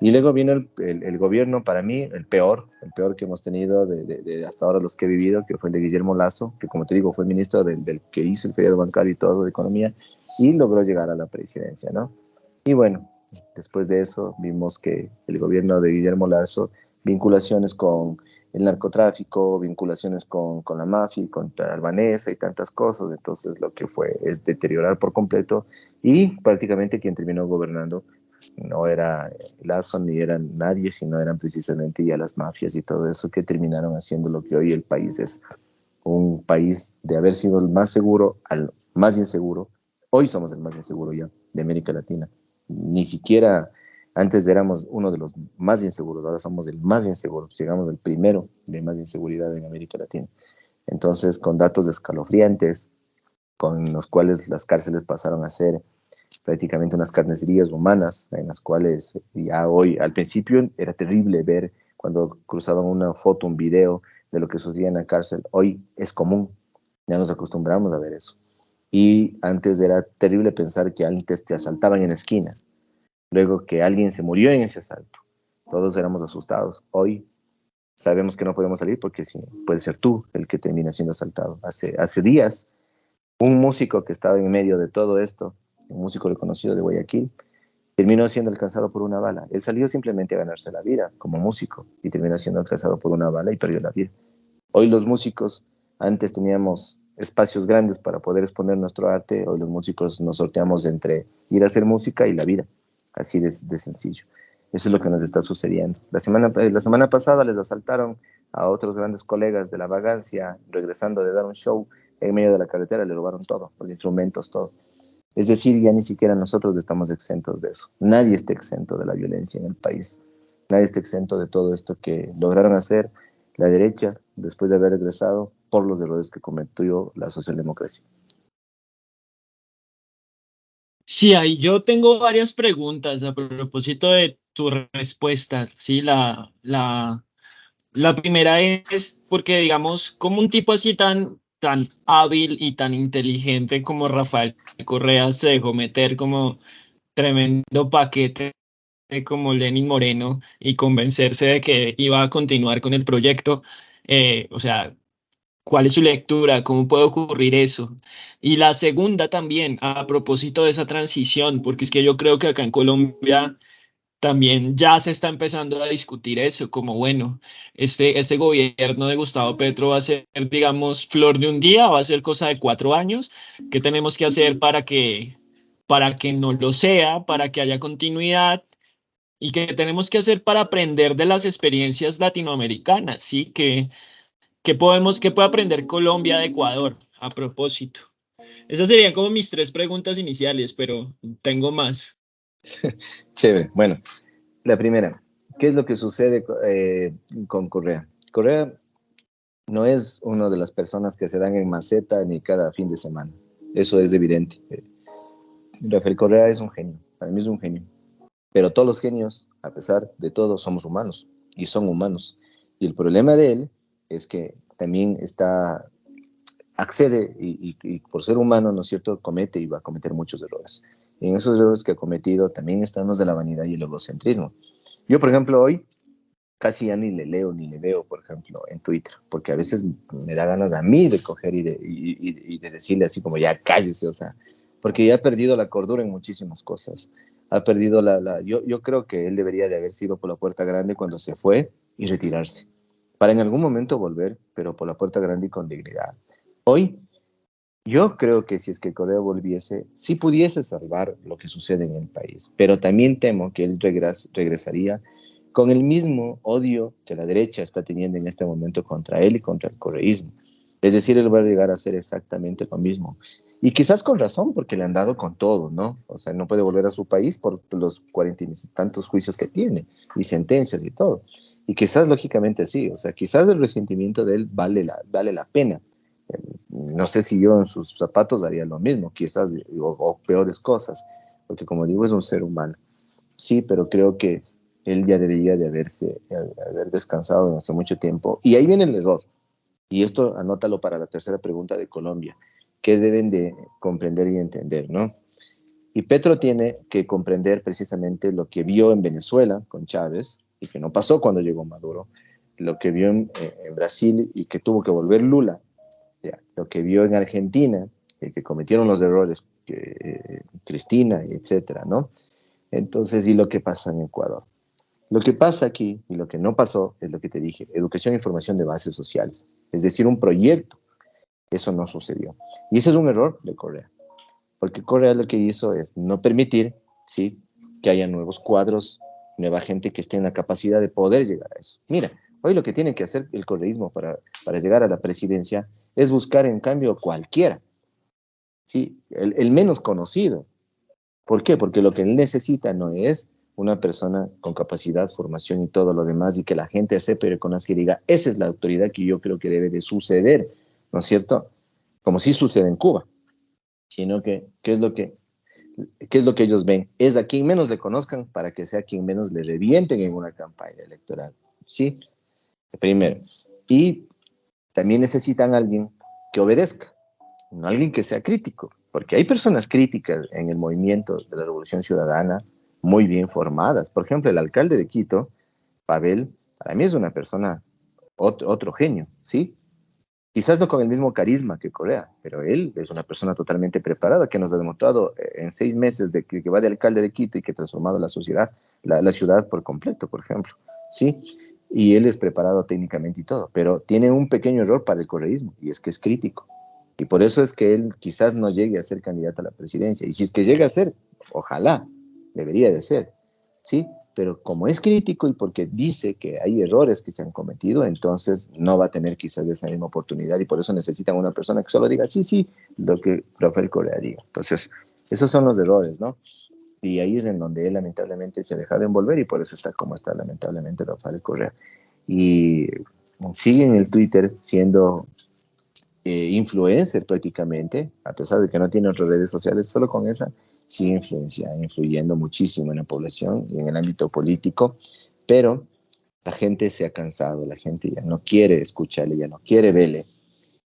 Y luego vino el gobierno, para mí, el peor que hemos tenido de hasta ahora los que he vivido, que fue el de Guillermo Lasso, que como te digo, fue el ministro del que hizo el feriado bancario y todo, de economía, y logró llegar a la presidencia, ¿no? Y bueno, después de eso vimos que el gobierno de Guillermo Lasso, vinculaciones con el narcotráfico, vinculaciones con la mafia, con la albanesa y tantas cosas, entonces lo que fue es deteriorar por completo y prácticamente quien terminó gobernando no era Lasso ni era nadie, sino eran precisamente ya las mafias y todo eso que terminaron haciendo lo que hoy el país es. Un país de haber sido el más seguro al más inseguro. Hoy somos el más inseguro ya de América Latina. Ni siquiera antes éramos uno de los más inseguros, ahora somos el más inseguro. Llegamos al primero de más inseguridad en América Latina. Entonces, con datos escalofriantes, con los cuales las cárceles pasaron a ser prácticamente unas carnicerías humanas, en las cuales ya hoy, al principio era terrible ver cuando cruzaban una foto, un video de lo que sucedía en la cárcel. Hoy es común, ya nos acostumbramos a ver eso. Y antes era terrible pensar que antes te asaltaban en la esquina, luego que alguien se murió en ese asalto. Todos éramos asustados. Hoy sabemos que no podemos salir porque sí, puede ser tú el que termina siendo asaltado. Hace días, un músico que estaba en medio de todo esto, un músico reconocido de Guayaquil, terminó siendo alcanzado por una bala. Él salió simplemente a ganarse la vida como músico y terminó siendo alcanzado por una bala y perdió la vida. Hoy los músicos, antes teníamos espacios grandes para poder exponer nuestro arte, hoy los músicos nos sorteamos entre ir a hacer música y la vida, así de sencillo. Eso es lo que nos está sucediendo. La semana pasada les asaltaron a otros grandes colegas de la vagancia, regresando de dar un show en medio de la carretera, le robaron todo, los instrumentos, todo. Es decir, ya ni siquiera nosotros estamos exentos de eso. Nadie está exento de la violencia en el país. Nadie está exento de todo esto que lograron hacer la derecha después de haber regresado por los errores que cometió la socialdemocracia. Sí, ahí yo tengo varias preguntas a propósito de tu respuesta. Sí, la primera es porque, digamos, como un tipo así tan hábil y tan inteligente como Rafael Correa se dejó meter como tremendo paquete como Lenin Moreno y convencerse de que iba a continuar con el proyecto. O sea, ¿cuál es su lectura? ¿Cómo puede ocurrir eso? Y la segunda también, a propósito de esa transición, porque es que yo creo que acá en Colombia también ya se está empezando a discutir eso, como bueno, este gobierno de Gustavo Petro va a ser, digamos, flor de un día, va a ser cosa de 4 años. ¿Qué tenemos que hacer para que no lo sea, para que haya continuidad? ¿Y qué tenemos que hacer para aprender de las experiencias latinoamericanas? ¿Sí? ¿Qué puede aprender Colombia de Ecuador a propósito? Esas serían como mis tres preguntas iniciales, pero tengo más. Chévere. Bueno, la primera, ¿qué es lo que sucede con Correa? Correa no es una de las personas que se dan en maceta ni cada fin de semana. Eso es evidente. Rafael Correa es un genio, para mí es un genio. Pero todos los genios, a pesar de todo, somos humanos y son humanos. Y el problema de él es que también accede y por ser humano, ¿no es cierto?, comete y va a cometer muchos errores. Y en esos errores que ha cometido también están los de la vanidad y el egocentrismo. Yo, por ejemplo, hoy casi ya ni le leo ni le veo, por ejemplo, en Twitter, porque a veces me da ganas a mí de coger y de decirle así como ya cállese, o sea, porque ya ha perdido la cordura en muchísimas cosas. Ha perdido yo creo que él debería de haber sido por la puerta grande cuando se fue y retirarse, para en algún momento volver, pero por la puerta grande y con dignidad. Hoy, yo creo que si es que Corea volviese, sí pudiese salvar lo que sucede en el país, pero también temo que él regresaría con el mismo odio que la derecha está teniendo en este momento contra él y contra el correísmo. Es decir, él va a llegar a hacer exactamente lo mismo. Y quizás con razón, porque le han dado con todo, ¿no? O sea, no puede volver a su país por los 40 y tantos juicios que tiene, y sentencias y todo. Y quizás lógicamente sí, o sea, quizás el resentimiento de él vale la pena. No sé si yo en sus zapatos haría lo mismo, quizás, o peores cosas, porque como digo, es un ser humano. Sí, pero creo que él ya debería de haber descansado hace mucho tiempo. Y ahí viene el error. Y esto anótalo para la tercera pregunta de Colombia. ¿Qué deben de comprender y entender, no? Y Petro tiene que comprender precisamente lo que vio en Venezuela con Chávez y que no pasó cuando llegó Maduro, lo que vio en Brasil y que tuvo que volver Lula, ya, lo que vio en Argentina que cometieron los errores, Cristina, etcétera, ¿no? Entonces, ¿y lo que pasa en Ecuador? Lo que pasa aquí y lo que no pasó es lo que te dije, educación e información de bases sociales, es decir, un proyecto. Eso no sucedió. Y ese es un error de Correa, porque Correa lo que hizo es no permitir, ¿sí?, que haya nuevos cuadros, nueva gente que esté en la capacidad de poder llegar a eso. Mira, hoy lo que tiene que hacer el correísmo para llegar a la presidencia es buscar, en cambio, cualquiera, ¿sí?, el menos conocido. ¿Por qué? Porque lo que él necesita no es una persona con capacidad, formación y todo lo demás, y que la gente sepa y reconozca y diga, esa es la autoridad que yo creo que debe de suceder, ¿no es cierto? Como sí sucede en Cuba, sino que, ¿qué es lo que ellos ven? Es a quien menos le conozcan para que sea quien menos le revienten en una campaña electoral, ¿sí? Primero. Y también necesitan a alguien que obedezca, no alguien que sea crítico, porque hay personas críticas en el movimiento de la Revolución Ciudadana, muy bien formadas. Por ejemplo, el alcalde de Quito, Pavel, para mí es una persona, otro genio, ¿sí? Quizás no con el mismo carisma que Correa, pero él es una persona totalmente preparada que nos ha demostrado en 6 meses de que va de alcalde de Quito y que ha transformado la sociedad, la ciudad por completo, por ejemplo, ¿sí? Y él es preparado técnicamente y todo, pero tiene un pequeño error para el correísmo, y es que es crítico. Y por eso es que él quizás no llegue a ser candidato a la presidencia. Y si es que llega a ser, ojalá, debería de ser, ¿sí? Pero como es crítico y porque dice que hay errores que se han cometido, entonces no va a tener quizás esa misma oportunidad y por eso necesitan una persona que solo diga, sí, sí, lo que Rafael Correa diga. Entonces, esos son los errores, ¿no? Y ahí es en donde él lamentablemente se deja de envolver y por eso está como está lamentablemente Rafael Correa. Y sigue en el Twitter siendo influencer prácticamente, a pesar de que no tiene otras redes sociales, solo con esa sigue influyendo muchísimo en la población y en el ámbito político, pero la gente se ha cansado, la gente ya no quiere escucharle, ya no quiere verle,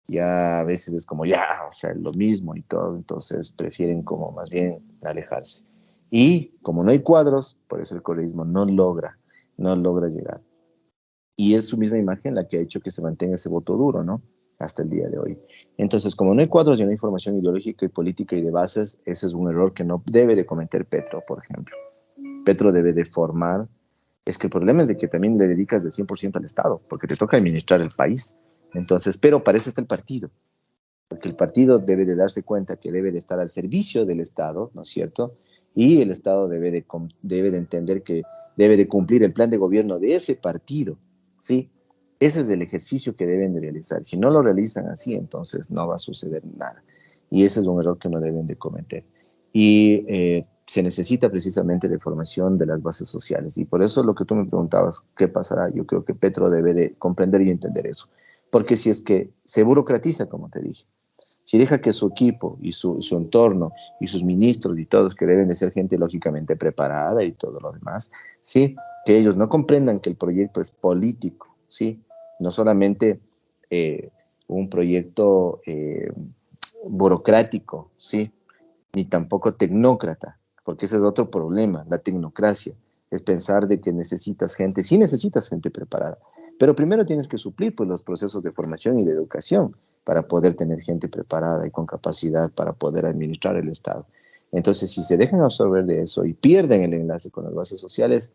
ya a veces es como ya, o sea, lo mismo y todo, entonces prefieren como más bien alejarse. Y como no hay cuadros, por eso el correísmo no logra llegar. Y es su misma imagen la que ha hecho que se mantenga ese voto duro, ¿no? Hasta el día de hoy. Entonces, como no hay cuadros y no hay información ideológica y política y de bases, ese es un error que no debe de cometer Petro, por ejemplo. Petro debe de formar. Es que el problema es de que también le dedicas del 100% al Estado, porque te toca administrar el país. Entonces, pero para eso está el partido, porque el partido debe de darse cuenta que debe de estar al servicio del Estado, ¿no es cierto? Y el Estado debe de entender que debe de cumplir el plan de gobierno de ese partido, ¿sí? Ese es el ejercicio que deben de realizar. Si no lo realizan así, entonces no va a suceder nada. Y ese es un error que no deben de cometer. Y se necesita precisamente de formación de las bases sociales. Y por eso lo que tú me preguntabas, ¿qué pasará? Yo creo que Petro debe de comprender y entender eso. Porque si es que se burocratiza, como te dije, si deja que su equipo y su entorno y sus ministros y todos, que deben de ser gente lógicamente preparada y todo lo demás, ¿sí? Que ellos no comprendan que el proyecto es político, ¿sí? No solamente un proyecto burocrático, ¿sí? Ni tampoco tecnócrata, porque ese es otro problema, la tecnocracia. Es pensar de que necesitas gente, sí necesitas gente preparada, pero primero tienes que suplir pues, los procesos de formación y de educación para poder tener gente preparada y con capacidad para poder administrar el Estado. Entonces, si se dejan absorber de eso y pierden el enlace con las bases sociales,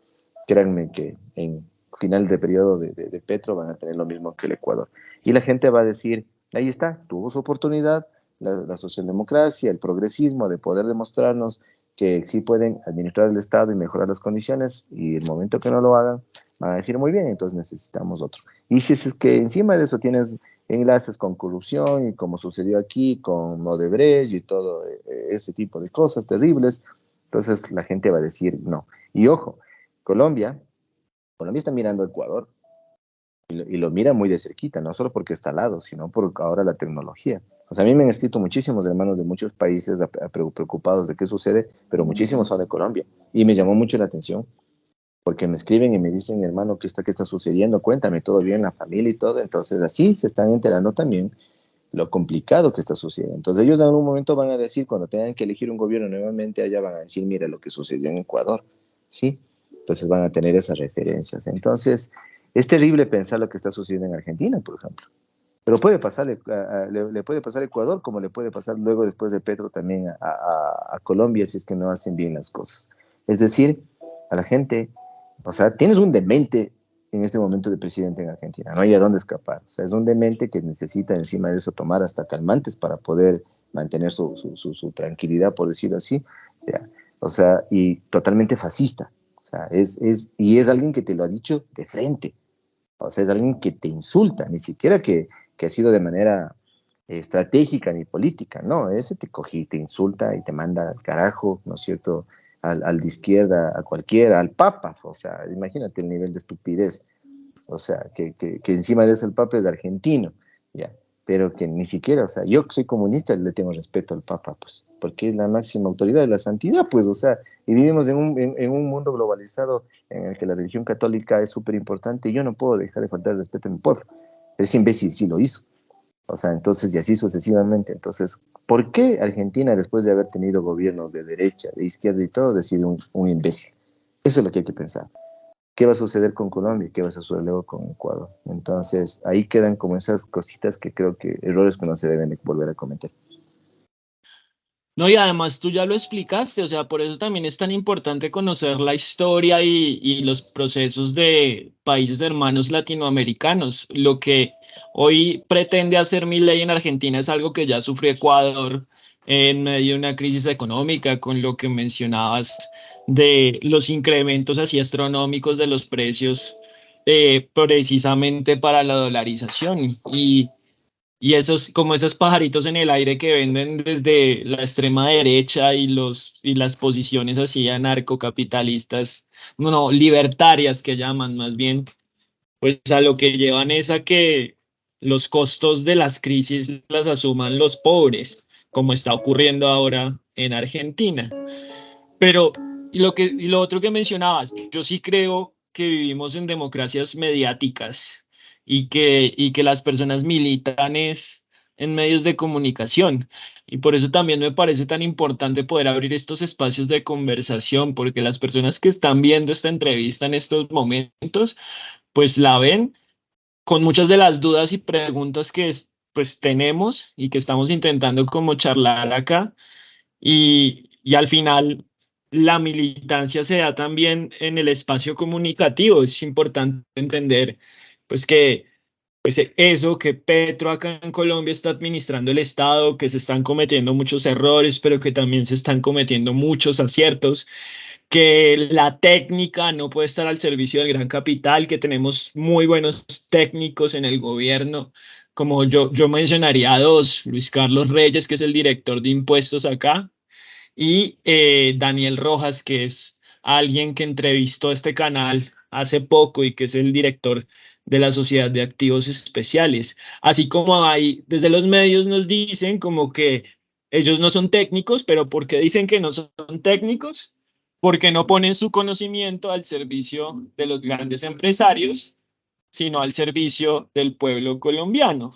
créanme que en final de periodo de Petro van a tener lo mismo que el Ecuador. Y la gente va a decir, ahí está, tuvo su oportunidad, la socialdemocracia, el progresismo, de poder demostrarnos que sí pueden administrar el Estado y mejorar las condiciones, y el momento que no lo hagan, van a decir muy bien, entonces necesitamos otro. Y si es que encima de eso tienes enlaces con corrupción, y como sucedió aquí con Odebrecht y todo ese tipo de cosas terribles, entonces la gente va a decir no. Y ojo, Colombia está mirando a Ecuador, y lo mira muy de cerquita, no solo porque está al lado, sino por ahora la tecnología. O sea, a mí me han escrito muchísimos hermanos de muchos países preocupados de qué sucede, pero muchísimos son de Colombia. Y me llamó mucho la atención, porque me escriben y me dicen, hermano, ¿qué está sucediendo? Cuéntame, ¿todo bien, la familia y todo? Entonces, así se están enterando también lo complicado que está sucediendo. Entonces, ellos en algún momento van a decir, cuando tengan que elegir un gobierno nuevamente, allá van a decir, mira lo que sucedió en Ecuador, ¿sí? Entonces van a tener esas referencias. Entonces, es terrible pensar lo que está sucediendo en Argentina, por ejemplo. Pero puede pasar, le puede pasar a Ecuador, como le puede pasar luego, después de Petro, también a Colombia, si es que no hacen bien las cosas. Es decir, a la gente, o sea, tienes un demente en este momento de presidente en Argentina, no hay a dónde escapar. O sea, es un demente que necesita encima de eso tomar hasta calmantes para poder mantener su tranquilidad, por decirlo así. ¿Ya? O sea, y totalmente fascista. O sea, y es alguien que te lo ha dicho de frente. O sea, es alguien que te insulta, ni siquiera que ha sido de manera estratégica ni política, no, ese te coge y te insulta y te manda al carajo, ¿no es cierto? Al de izquierda, a cualquiera, al Papa, o sea, imagínate el nivel de estupidez, o sea, que encima de eso el Papa es argentino, ya, pero que ni siquiera, o sea, yo que soy comunista le tengo respeto al Papa, pues, porque es la máxima autoridad de la santidad, pues, o sea, y vivimos en un mundo globalizado en el que la religión católica es súper importante y yo no puedo dejar de faltar el respeto a mi pueblo. Ese imbécil sí lo hizo. O sea, entonces, y así sucesivamente. Entonces, ¿por qué Argentina, después de haber tenido gobiernos de derecha, de izquierda y todo, decide un imbécil? Eso es lo que hay que pensar. ¿Qué va a suceder con Colombia? ¿Qué va a suceder luego con Ecuador? Entonces, ahí quedan como esas cositas que creo que errores que no se deben de volver a cometer. No, y además tú ya lo explicaste, o sea, por eso también es tan importante conocer la historia y los procesos de países hermanos latinoamericanos. Lo que hoy pretende hacer Milei en Argentina es algo que ya sufrió Ecuador en medio de una crisis económica, con lo que mencionabas de los incrementos así astronómicos de los precios, precisamente para la dolarización. Y esos, como esos pajaritos en el aire que venden desde la extrema derecha y las posiciones así anarcocapitalistas, no, libertarias que llaman más bien, pues a lo que llevan es a que los costos de las crisis las asuman los pobres, como está ocurriendo ahora en Argentina. Pero y lo otro que mencionabas, yo sí creo que vivimos en democracias mediáticas y que las personas militan es en medios de comunicación. Y por eso también me parece tan importante poder abrir estos espacios de conversación, porque las personas que están viendo esta entrevista en estos momentos, pues la ven con muchas de las dudas y preguntas que pues tenemos y que estamos intentando como charlar acá y al final la militancia se da también en el espacio comunicativo. Es importante entender pues que pues eso, que Petro acá en Colombia está administrando el Estado, que se están cometiendo muchos errores, pero que también se están cometiendo muchos aciertos, que la técnica no puede estar al servicio del gran capital, que tenemos muy buenos técnicos en el gobierno, como yo mencionaría a dos, Luis Carlos Reyes, que es el director de impuestos acá, y Daniel Rojas, que es alguien que entrevistó a este canal hace poco y que es el director de la Sociedad de Activos Especiales. Así como hay, desde los medios nos dicen como que ellos no son técnicos, pero ¿por qué dicen que no son técnicos? Porque no ponen su conocimiento al servicio de los grandes empresarios, sino al servicio del pueblo colombiano.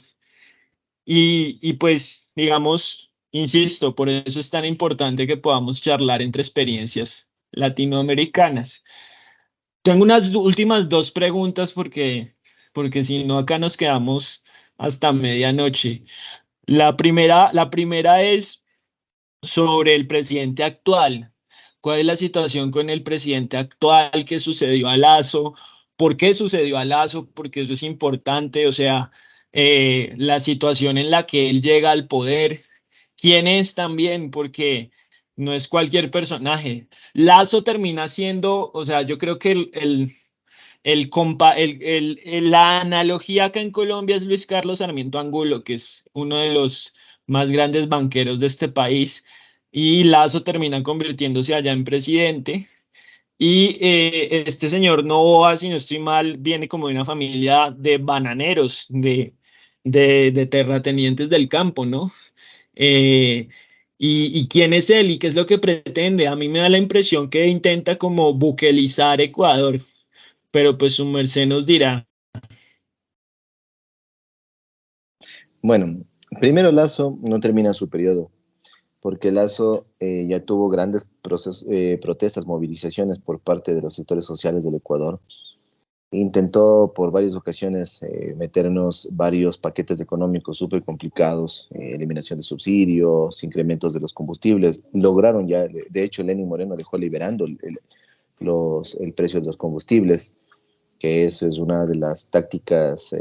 Y pues, digamos, insisto, por eso es tan importante que podamos charlar entre experiencias latinoamericanas. Tengo unas últimas dos preguntas porque si no, acá nos quedamos hasta medianoche. La primera es sobre el presidente actual. ¿Cuál es la situación con el presidente actual? ¿Qué sucedió a Lazo? ¿Por qué sucedió a Lazo? Porque eso es importante, o sea, la situación en la que él llega al poder. ¿Quién es también? Porque no es cualquier personaje. Lazo termina siendo, o sea, yo creo que la analogía acá en Colombia es Luis Carlos Sarmiento Angulo, que es uno de los más grandes banqueros de este país, y Lazo termina convirtiéndose allá en presidente. Y este señor Novoa, si no estoy mal, viene como de una familia de bananeros, de terratenientes del campo, ¿no? Eh, y quién es él y qué es lo que pretende. A mí me da la impresión que intenta como buquelizar Ecuador, pero pues su merced nos dirá. Bueno, primero Lazo no termina su periodo, porque Lazo ya tuvo grandes protestas, movilizaciones por parte de los sectores sociales del Ecuador, Intentó por varias ocasiones meternos varios paquetes económicos súper complicados, eliminación de subsidios, incrementos de los combustibles. Lograron ya, de hecho, Lenín Moreno dejó liberando el precio de los combustibles, que eso es una de las tácticas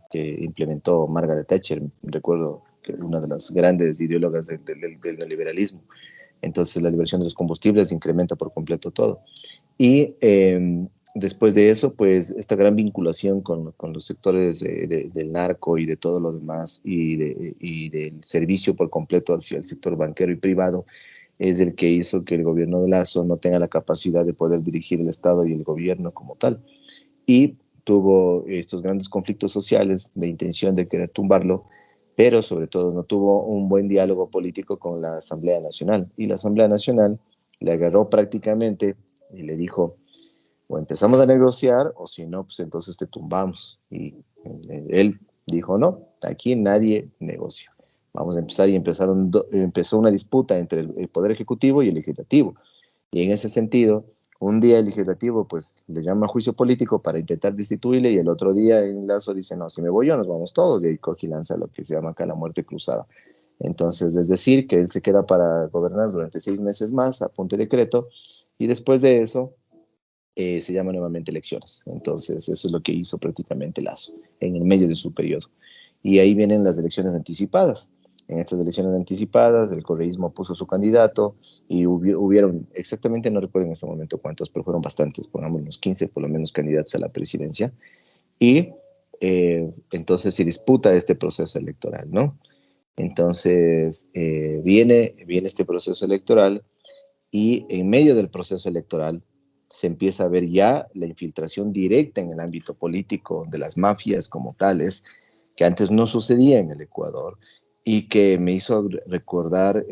que implementó Margaret Thatcher. Recuerdo que una de las grandes ideólogas del neoliberalismo. Entonces la liberación de los combustibles incrementa por completo todo. Y después de eso, pues esta gran vinculación con los sectores del narco y de todo lo demás y del servicio por completo hacia el sector banquero y privado es el que hizo que el gobierno de Lasso no tenga la capacidad de poder dirigir el Estado y el gobierno como tal. Y tuvo estos grandes conflictos sociales de intención de querer tumbarlo, pero sobre todo no tuvo un buen diálogo político con la Asamblea Nacional. Y la Asamblea Nacional le agarró prácticamente y le dijo, o empezamos a negociar, o si no, pues entonces te tumbamos. Y él dijo, no, aquí nadie negocia. Vamos a empezar, y empezó una disputa entre el Poder Ejecutivo y el Legislativo. Y en ese sentido, un día el Legislativo pues le llama a juicio político para intentar destituirle, y el otro día en Lazo dice, no, si me voy yo nos vamos todos, y ahí coge y lanza lo que se llama acá la muerte cruzada. Entonces, es decir, que él se queda para gobernar durante 6 meses más a punto de decreto, y después de eso se llama nuevamente elecciones. Entonces, eso es lo que hizo prácticamente Lazo en el medio de su periodo. Y ahí vienen las elecciones anticipadas. En estas elecciones anticipadas, el correísmo puso su candidato y hubieron, exactamente no recuerdo en este momento cuántos, pero fueron bastantes, pongamos unos 15 por lo menos candidatos a la presidencia. Y entonces se disputa este proceso electoral, ¿no? Entonces viene este proceso electoral, y en medio del proceso electoral se empieza a ver ya la infiltración directa en el ámbito político de las mafias como tales, que antes no sucedía en el Ecuador, y que me hizo recordar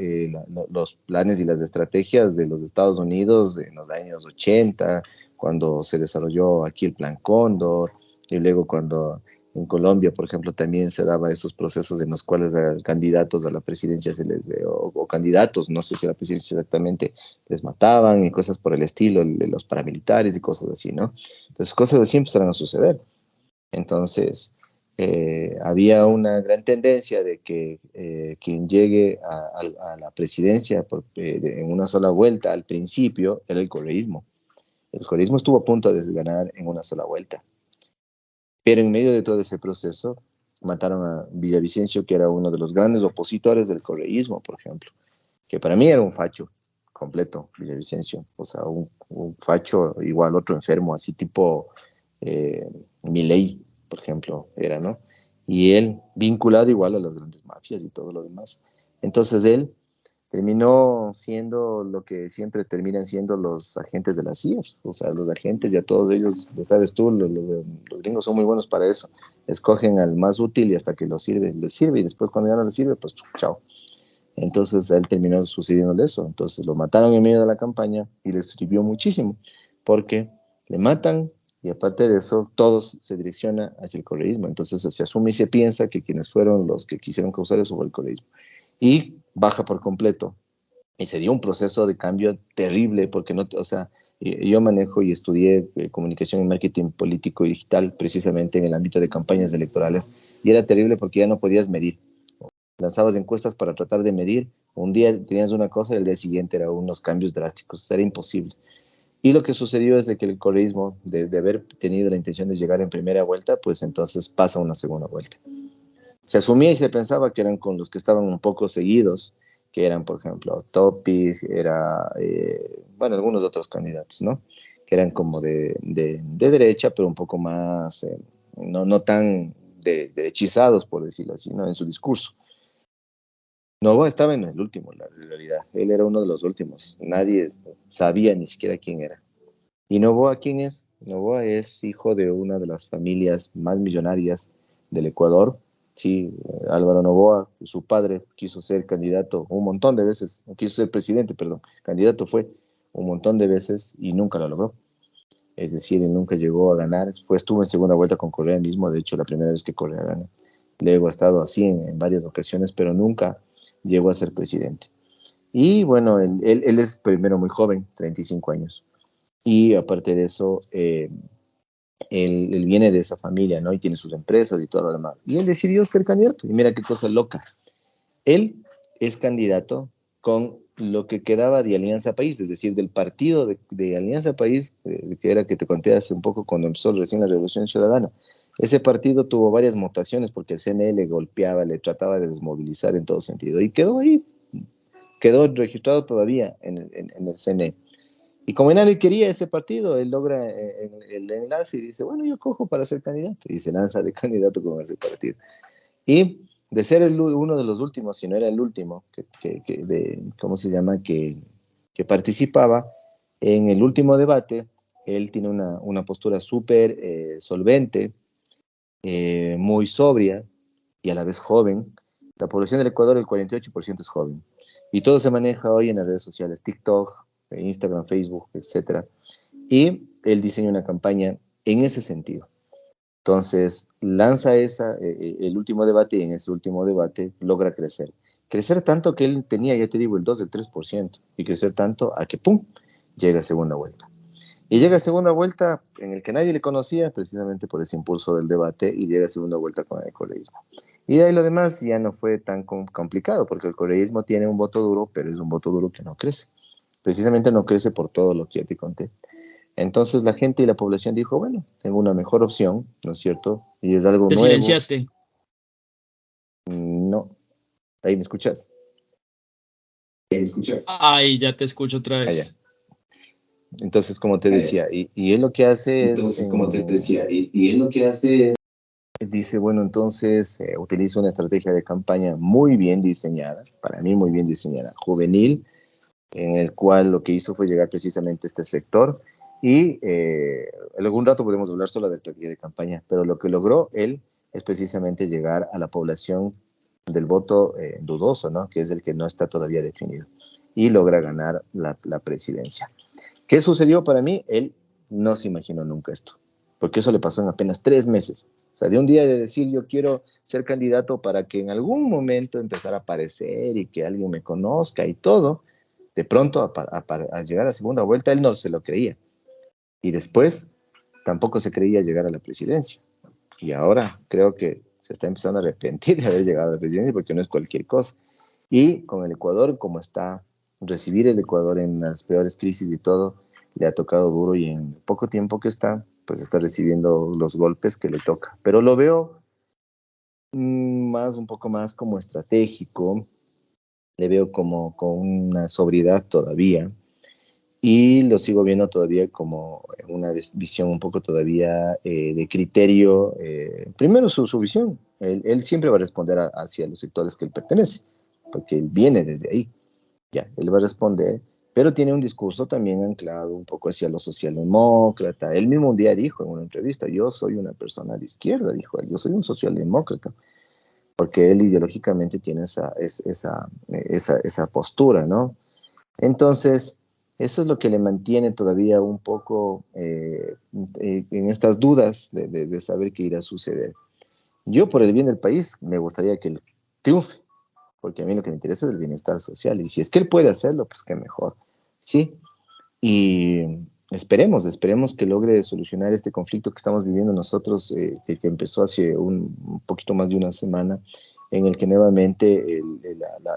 los planes y las estrategias de los Estados Unidos en los años 80, cuando se desarrolló aquí el Plan Cóndor, y luego cuando en Colombia, por ejemplo, también se daba esos procesos en los cuales a candidatos a la presidencia o candidatos, no sé si a la presidencia exactamente, les mataban y cosas por el estilo, de los paramilitares y cosas así, ¿no? Entonces, cosas así empezaron a suceder. Entonces, había una gran tendencia de que quien llegue a la presidencia en una sola vuelta al principio era el correísmo. El correísmo estuvo a punto de ganar en una sola vuelta. Pero en medio de todo ese proceso, mataron a Villavicencio, que era uno de los grandes opositores del correísmo, por ejemplo, que para mí era un facho completo, Villavicencio. O sea, un facho igual, otro enfermo, así tipo Milei, por ejemplo, era, ¿no? Y él vinculado igual a las grandes mafias y todo lo demás. Entonces él terminó siendo lo que siempre terminan siendo los agentes de la CIA. O sea, los agentes, ya todos ellos, ya sabes tú, los gringos son muy buenos para eso. Escogen al más útil y hasta que les sirve, y después cuando ya no les sirve, pues chao. Entonces a él terminó sucediéndole eso. Entonces lo mataron en medio de la campaña y le sirvió muchísimo, porque le matan y aparte de eso, todos se direcciona hacia el correísmo. Entonces se asume y se piensa que quienes fueron los que quisieron causar eso fue el correísmo. Y baja por completo. Y se dio un proceso de cambio terrible, porque no, o sea, yo manejo y estudié comunicación y marketing político y digital precisamente en el ámbito de campañas electorales, y era terrible porque ya no podías medir. Lanzabas encuestas para tratar de medir, un día tenías una cosa y el día siguiente eran unos cambios drásticos, era imposible. Y lo que sucedió es de que el correísmo, de haber tenido la intención de llegar en primera vuelta, pues entonces pasa una segunda vuelta. Se asumía y se pensaba que eran con los que estaban un poco seguidos, que eran, por ejemplo, Topic, bueno, algunos otros candidatos, ¿no? Que eran como de derecha, pero un poco más, no tan derechizados, por decirlo así, ¿no? En su discurso. Novoa estaba en el último, la realidad. Él era uno de los últimos. Nadie sabía ni siquiera quién era. ¿Y Novoa quién es? Novoa es hijo de una de las familias más millonarias del Ecuador. Sí, Álvaro Novoa, su padre quiso ser candidato un montón de veces, quiso ser presidente, perdón, candidato fue un montón de veces y nunca lo logró. Es decir, él nunca llegó a ganar. Estuvo en segunda vuelta con Correa mismo, de hecho, la primera vez que Correa gana. Luego ha estado así en varias ocasiones, pero nunca llegó a ser presidente. Y bueno, él es primero muy joven, 35 años. Y aparte de eso, él viene de esa familia, ¿no? Y tiene sus empresas y todo lo demás. Y él decidió ser candidato. Y mira qué cosa loca. Él es candidato con lo que quedaba de Alianza País, es decir, del partido de Alianza País, que era que te conté hace un poco cuando empezó recién la Revolución Ciudadana. Ese partido tuvo varias mutaciones porque el CNE le golpeaba, le trataba de desmovilizar en todo sentido. Y quedó ahí, quedó registrado todavía en el CNE. Y como nadie quería ese partido, él logra el enlace y dice, bueno, yo cojo para ser candidato. Y se lanza de candidato con ese partido. Y de ser uno de los últimos, si no era el último, ¿cómo se llama? Que participaba en el último debate, él tiene una postura súper solvente, muy sobria y a la vez joven. La población del Ecuador, el 48% es joven. Y todo se maneja hoy en las redes sociales, TikTok, Instagram, Facebook, etcétera. Y él diseña una campaña en ese sentido. Entonces, lanza el último debate y en ese último debate logra crecer. Crecer tanto que él tenía, ya te digo, el 2, el 3%. Y crecer tanto a que, ¡pum!, llega a segunda vuelta. Y llega a segunda vuelta en el que nadie le conocía, precisamente por ese impulso del debate, y llega a segunda vuelta con el correísmo. Y de ahí lo demás ya no fue tan complicado, porque el correísmo tiene un voto duro, pero es un voto duro que no crece. Precisamente no crece por todo lo que ya te conté. Entonces la gente y la población dijo, bueno, tengo una mejor opción, ¿no es cierto? Y es algo Te nuevo. silenciaste. No, ahí me escuchas. ¿Ahí me escuchas? Ay, ya te escucho otra Allá. vez. Entonces, como te decía, y él lo que hace Entonces, como te decía, y él lo que hace es... Dice, bueno, entonces utiliza una estrategia de campaña muy bien diseñada, para mí muy bien diseñada, juvenil, en el cual lo que hizo fue llegar precisamente a este sector y en algún rato podemos hablar solo de estrategia de campaña, pero lo que logró él es precisamente llegar a la población del voto dudoso, ¿no? Que es el que no está todavía definido, y logra ganar la presidencia. ¿Qué sucedió para mí? Él no se imaginó nunca esto, porque eso le pasó en apenas 3 meses. O sea, de un día de decir yo quiero ser candidato para que en algún momento empezara a aparecer y que alguien me conozca y todo, de pronto a llegar a segunda vuelta él no se lo creía. Y después tampoco se creía llegar a la presidencia. Y ahora creo que se está empezando a arrepentir de haber llegado a la presidencia porque no es cualquier cosa. Y con el Ecuador, como está, recibir el Ecuador en las peores crisis y todo, le ha tocado duro y en poco tiempo que está, pues está recibiendo los golpes que le toca. Pero lo veo un poco más como estratégico, le veo como con una sobriedad todavía y lo sigo viendo todavía como una visión un poco todavía de criterio. Primero su visión, él siempre va a responder hacia los sectores que él pertenece, porque él viene desde ahí, ya, él va a responder, pero tiene un discurso también anclado un poco hacia lo socialdemócrata. Él mismo un día dijo en una entrevista, yo soy una persona de izquierda, dijo él, yo soy un socialdemócrata, porque él ideológicamente tiene esa postura, ¿no? Entonces, eso es lo que le mantiene todavía un poco en estas dudas de saber qué irá a suceder. Yo, por el bien del país, me gustaría que él triunfe, porque a mí lo que me interesa es el bienestar social, y si es que él puede hacerlo, pues qué mejor, ¿sí? Y esperemos que logre solucionar este conflicto que estamos viviendo nosotros, que empezó hace un poquito más de una semana, en el que nuevamente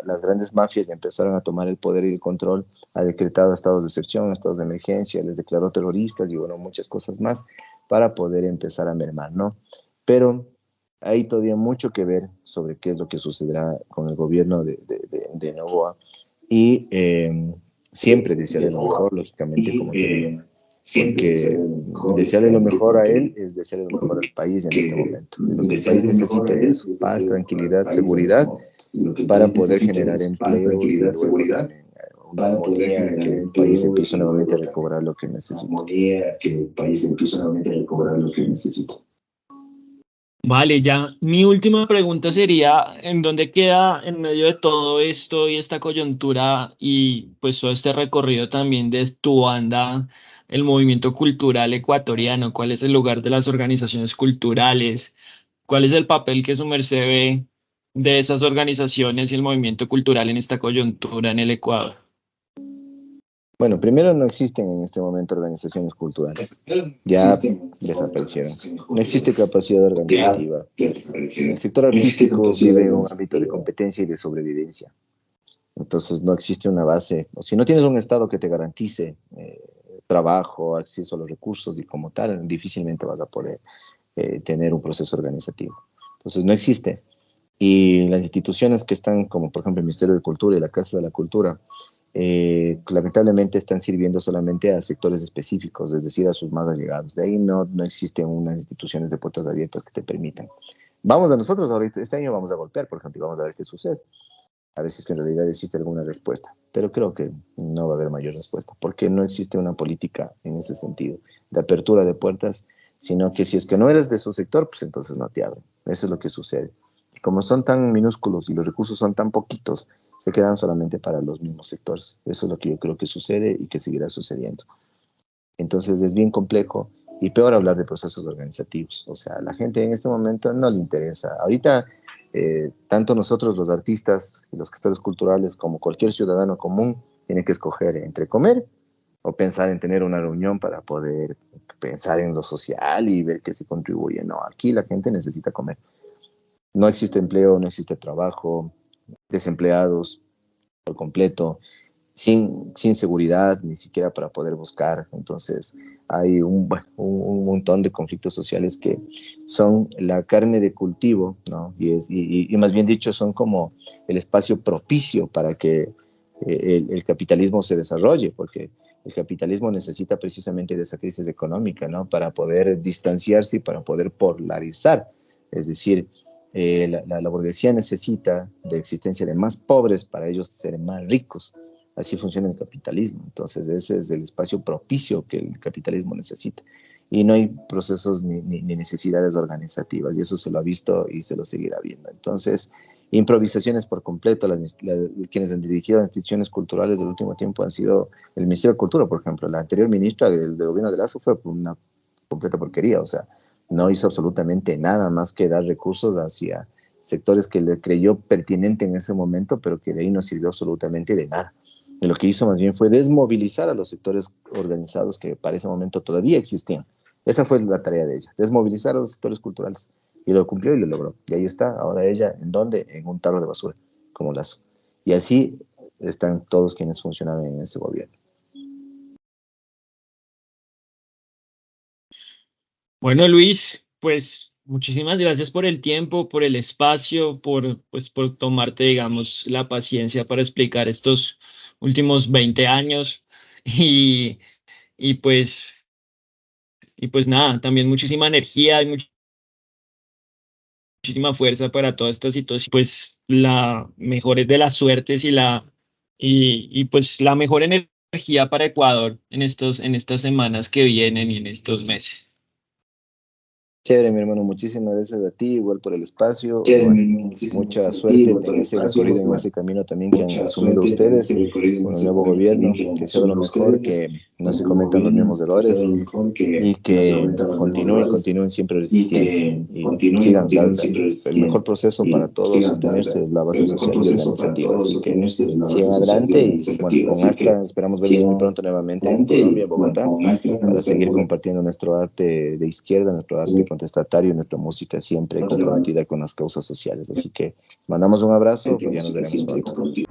las grandes mafias empezaron a tomar el poder y el control, ha decretado estados de excepción, estados de emergencia, les declaró terroristas y bueno, muchas cosas más para poder empezar a mermar, ¿no? Pero hay todavía mucho que ver sobre qué es lo que sucederá con el gobierno de Noboa y siempre desearle lo mejor, lógicamente, como te digo, porque desearle lo mejor a él es desearle lo mejor al país en este momento. Lo que el país necesita es paz, tranquilidad, seguridad para poder generar empleo y luego también una armonía, que el país empiece nuevamente a recobrar lo que necesita. Vale, ya. Mi última pregunta sería, ¿en dónde queda en medio de todo esto y esta coyuntura y pues todo este recorrido también de tu banda, el movimiento cultural ecuatoriano? ¿Cuál es el lugar de las organizaciones culturales? ¿Cuál es el papel que su merced ve de esas organizaciones y el movimiento cultural en esta coyuntura en el Ecuador? Bueno, primero no existen en este momento organizaciones culturales. Ya desaparecieron. No existe capacidad organizativa. El sector artístico vive en un ámbito de competencia y de sobrevivencia. Entonces no existe una base. O si no tienes un Estado que te garantice trabajo, acceso a los recursos y como tal, difícilmente vas a poder tener un proceso organizativo. Entonces no existe. Y las instituciones que están, como por ejemplo el Ministerio de Cultura y la Casa de la Cultura, lamentablemente están sirviendo solamente a sectores específicos, es decir, a sus más allegados. De ahí no existen unas instituciones de puertas abiertas que te permitan. Vamos a nosotros ahorita, este año vamos a golpear, por ejemplo, y vamos a ver qué sucede. A ver si es que en realidad existe alguna respuesta. Pero creo que no va a haber mayor respuesta, porque no existe una política en ese sentido, de apertura de puertas, sino que si es que no eres de su sector, pues entonces no te abren. Eso es lo que sucede. Y como son tan minúsculos y los recursos son tan poquitos, se quedan solamente para los mismos sectores. Eso es lo que yo creo que sucede y que seguirá sucediendo. Entonces es bien complejo y peor hablar de procesos organizativos. O sea, a la gente en este momento no le interesa. Ahorita, tanto nosotros los artistas y los gestores culturales como cualquier ciudadano común tiene que escoger entre comer o pensar en tener una reunión para poder pensar en lo social y ver qué se contribuye. No, aquí la gente necesita comer. No existe empleo, no existe trabajo, desempleados por completo, sin seguridad, ni siquiera para poder buscar. Entonces, hay un montón de conflictos sociales que son la carne de cultivo, ¿no? Y más bien dicho, son como el espacio propicio para que el capitalismo se desarrolle, porque el capitalismo necesita precisamente de esa crisis económica, ¿no? Para poder distanciarse y para poder polarizar. Es decir, la burguesía necesita de existencia de más pobres para ellos ser más ricos. Así funciona el capitalismo. Entonces, ese es el espacio propicio que el capitalismo necesita. Y no hay procesos ni necesidades organizativas, y eso se lo ha visto y se lo seguirá viendo. Entonces, improvisaciones por completo. Quienes han dirigido las instituciones culturales del último tiempo han sido el Ministerio de Cultura, por ejemplo. La anterior ministra del gobierno de Lazo fue una completa porquería. O sea, no hizo absolutamente nada más que dar recursos hacia sectores que le creyó pertinente en ese momento, pero que de ahí no sirvió absolutamente de nada. Y lo que hizo más bien fue desmovilizar a los sectores organizados que para ese momento todavía existían. Esa fue la tarea de ella, desmovilizar a los sectores culturales. Y lo cumplió y lo logró. Y ahí está, ahora ella, ¿en dónde? En un tarro de basura, como Lazo. Y así están todos quienes funcionaban en ese gobierno. Bueno, Luis, pues muchísimas gracias por el tiempo, por el espacio, por tomarte, digamos, la paciencia para explicar estos últimos 20 años y, y pues, y pues nada, también muchísima energía y muchísima fuerza para toda esta situación. Pues la mejor de las suertes y pues la mejor energía para Ecuador en estas semanas que vienen y en estos meses. Chévere, mi hermano, muchísimas gracias a ti, igual por el espacio. Bueno, mucha suerte en ese recorrido, en ese camino también que han asumido ustedes con el nuevo gobierno, que sea lo mejor, que no se cometan los mismos errores y que continúen siempre resistiendo y sigan el mejor proceso para todos sostenerse es la base social y organizativa, así que sigan adelante y bueno, con Astra esperamos verlos muy pronto nuevamente en Colombia, Bogotá, para seguir compartiendo nuestro arte de izquierda, nuestro arte contestatario, nuestra música siempre comprometida con las causas sociales. Así que mandamos un abrazo y ya nos veremos pronto.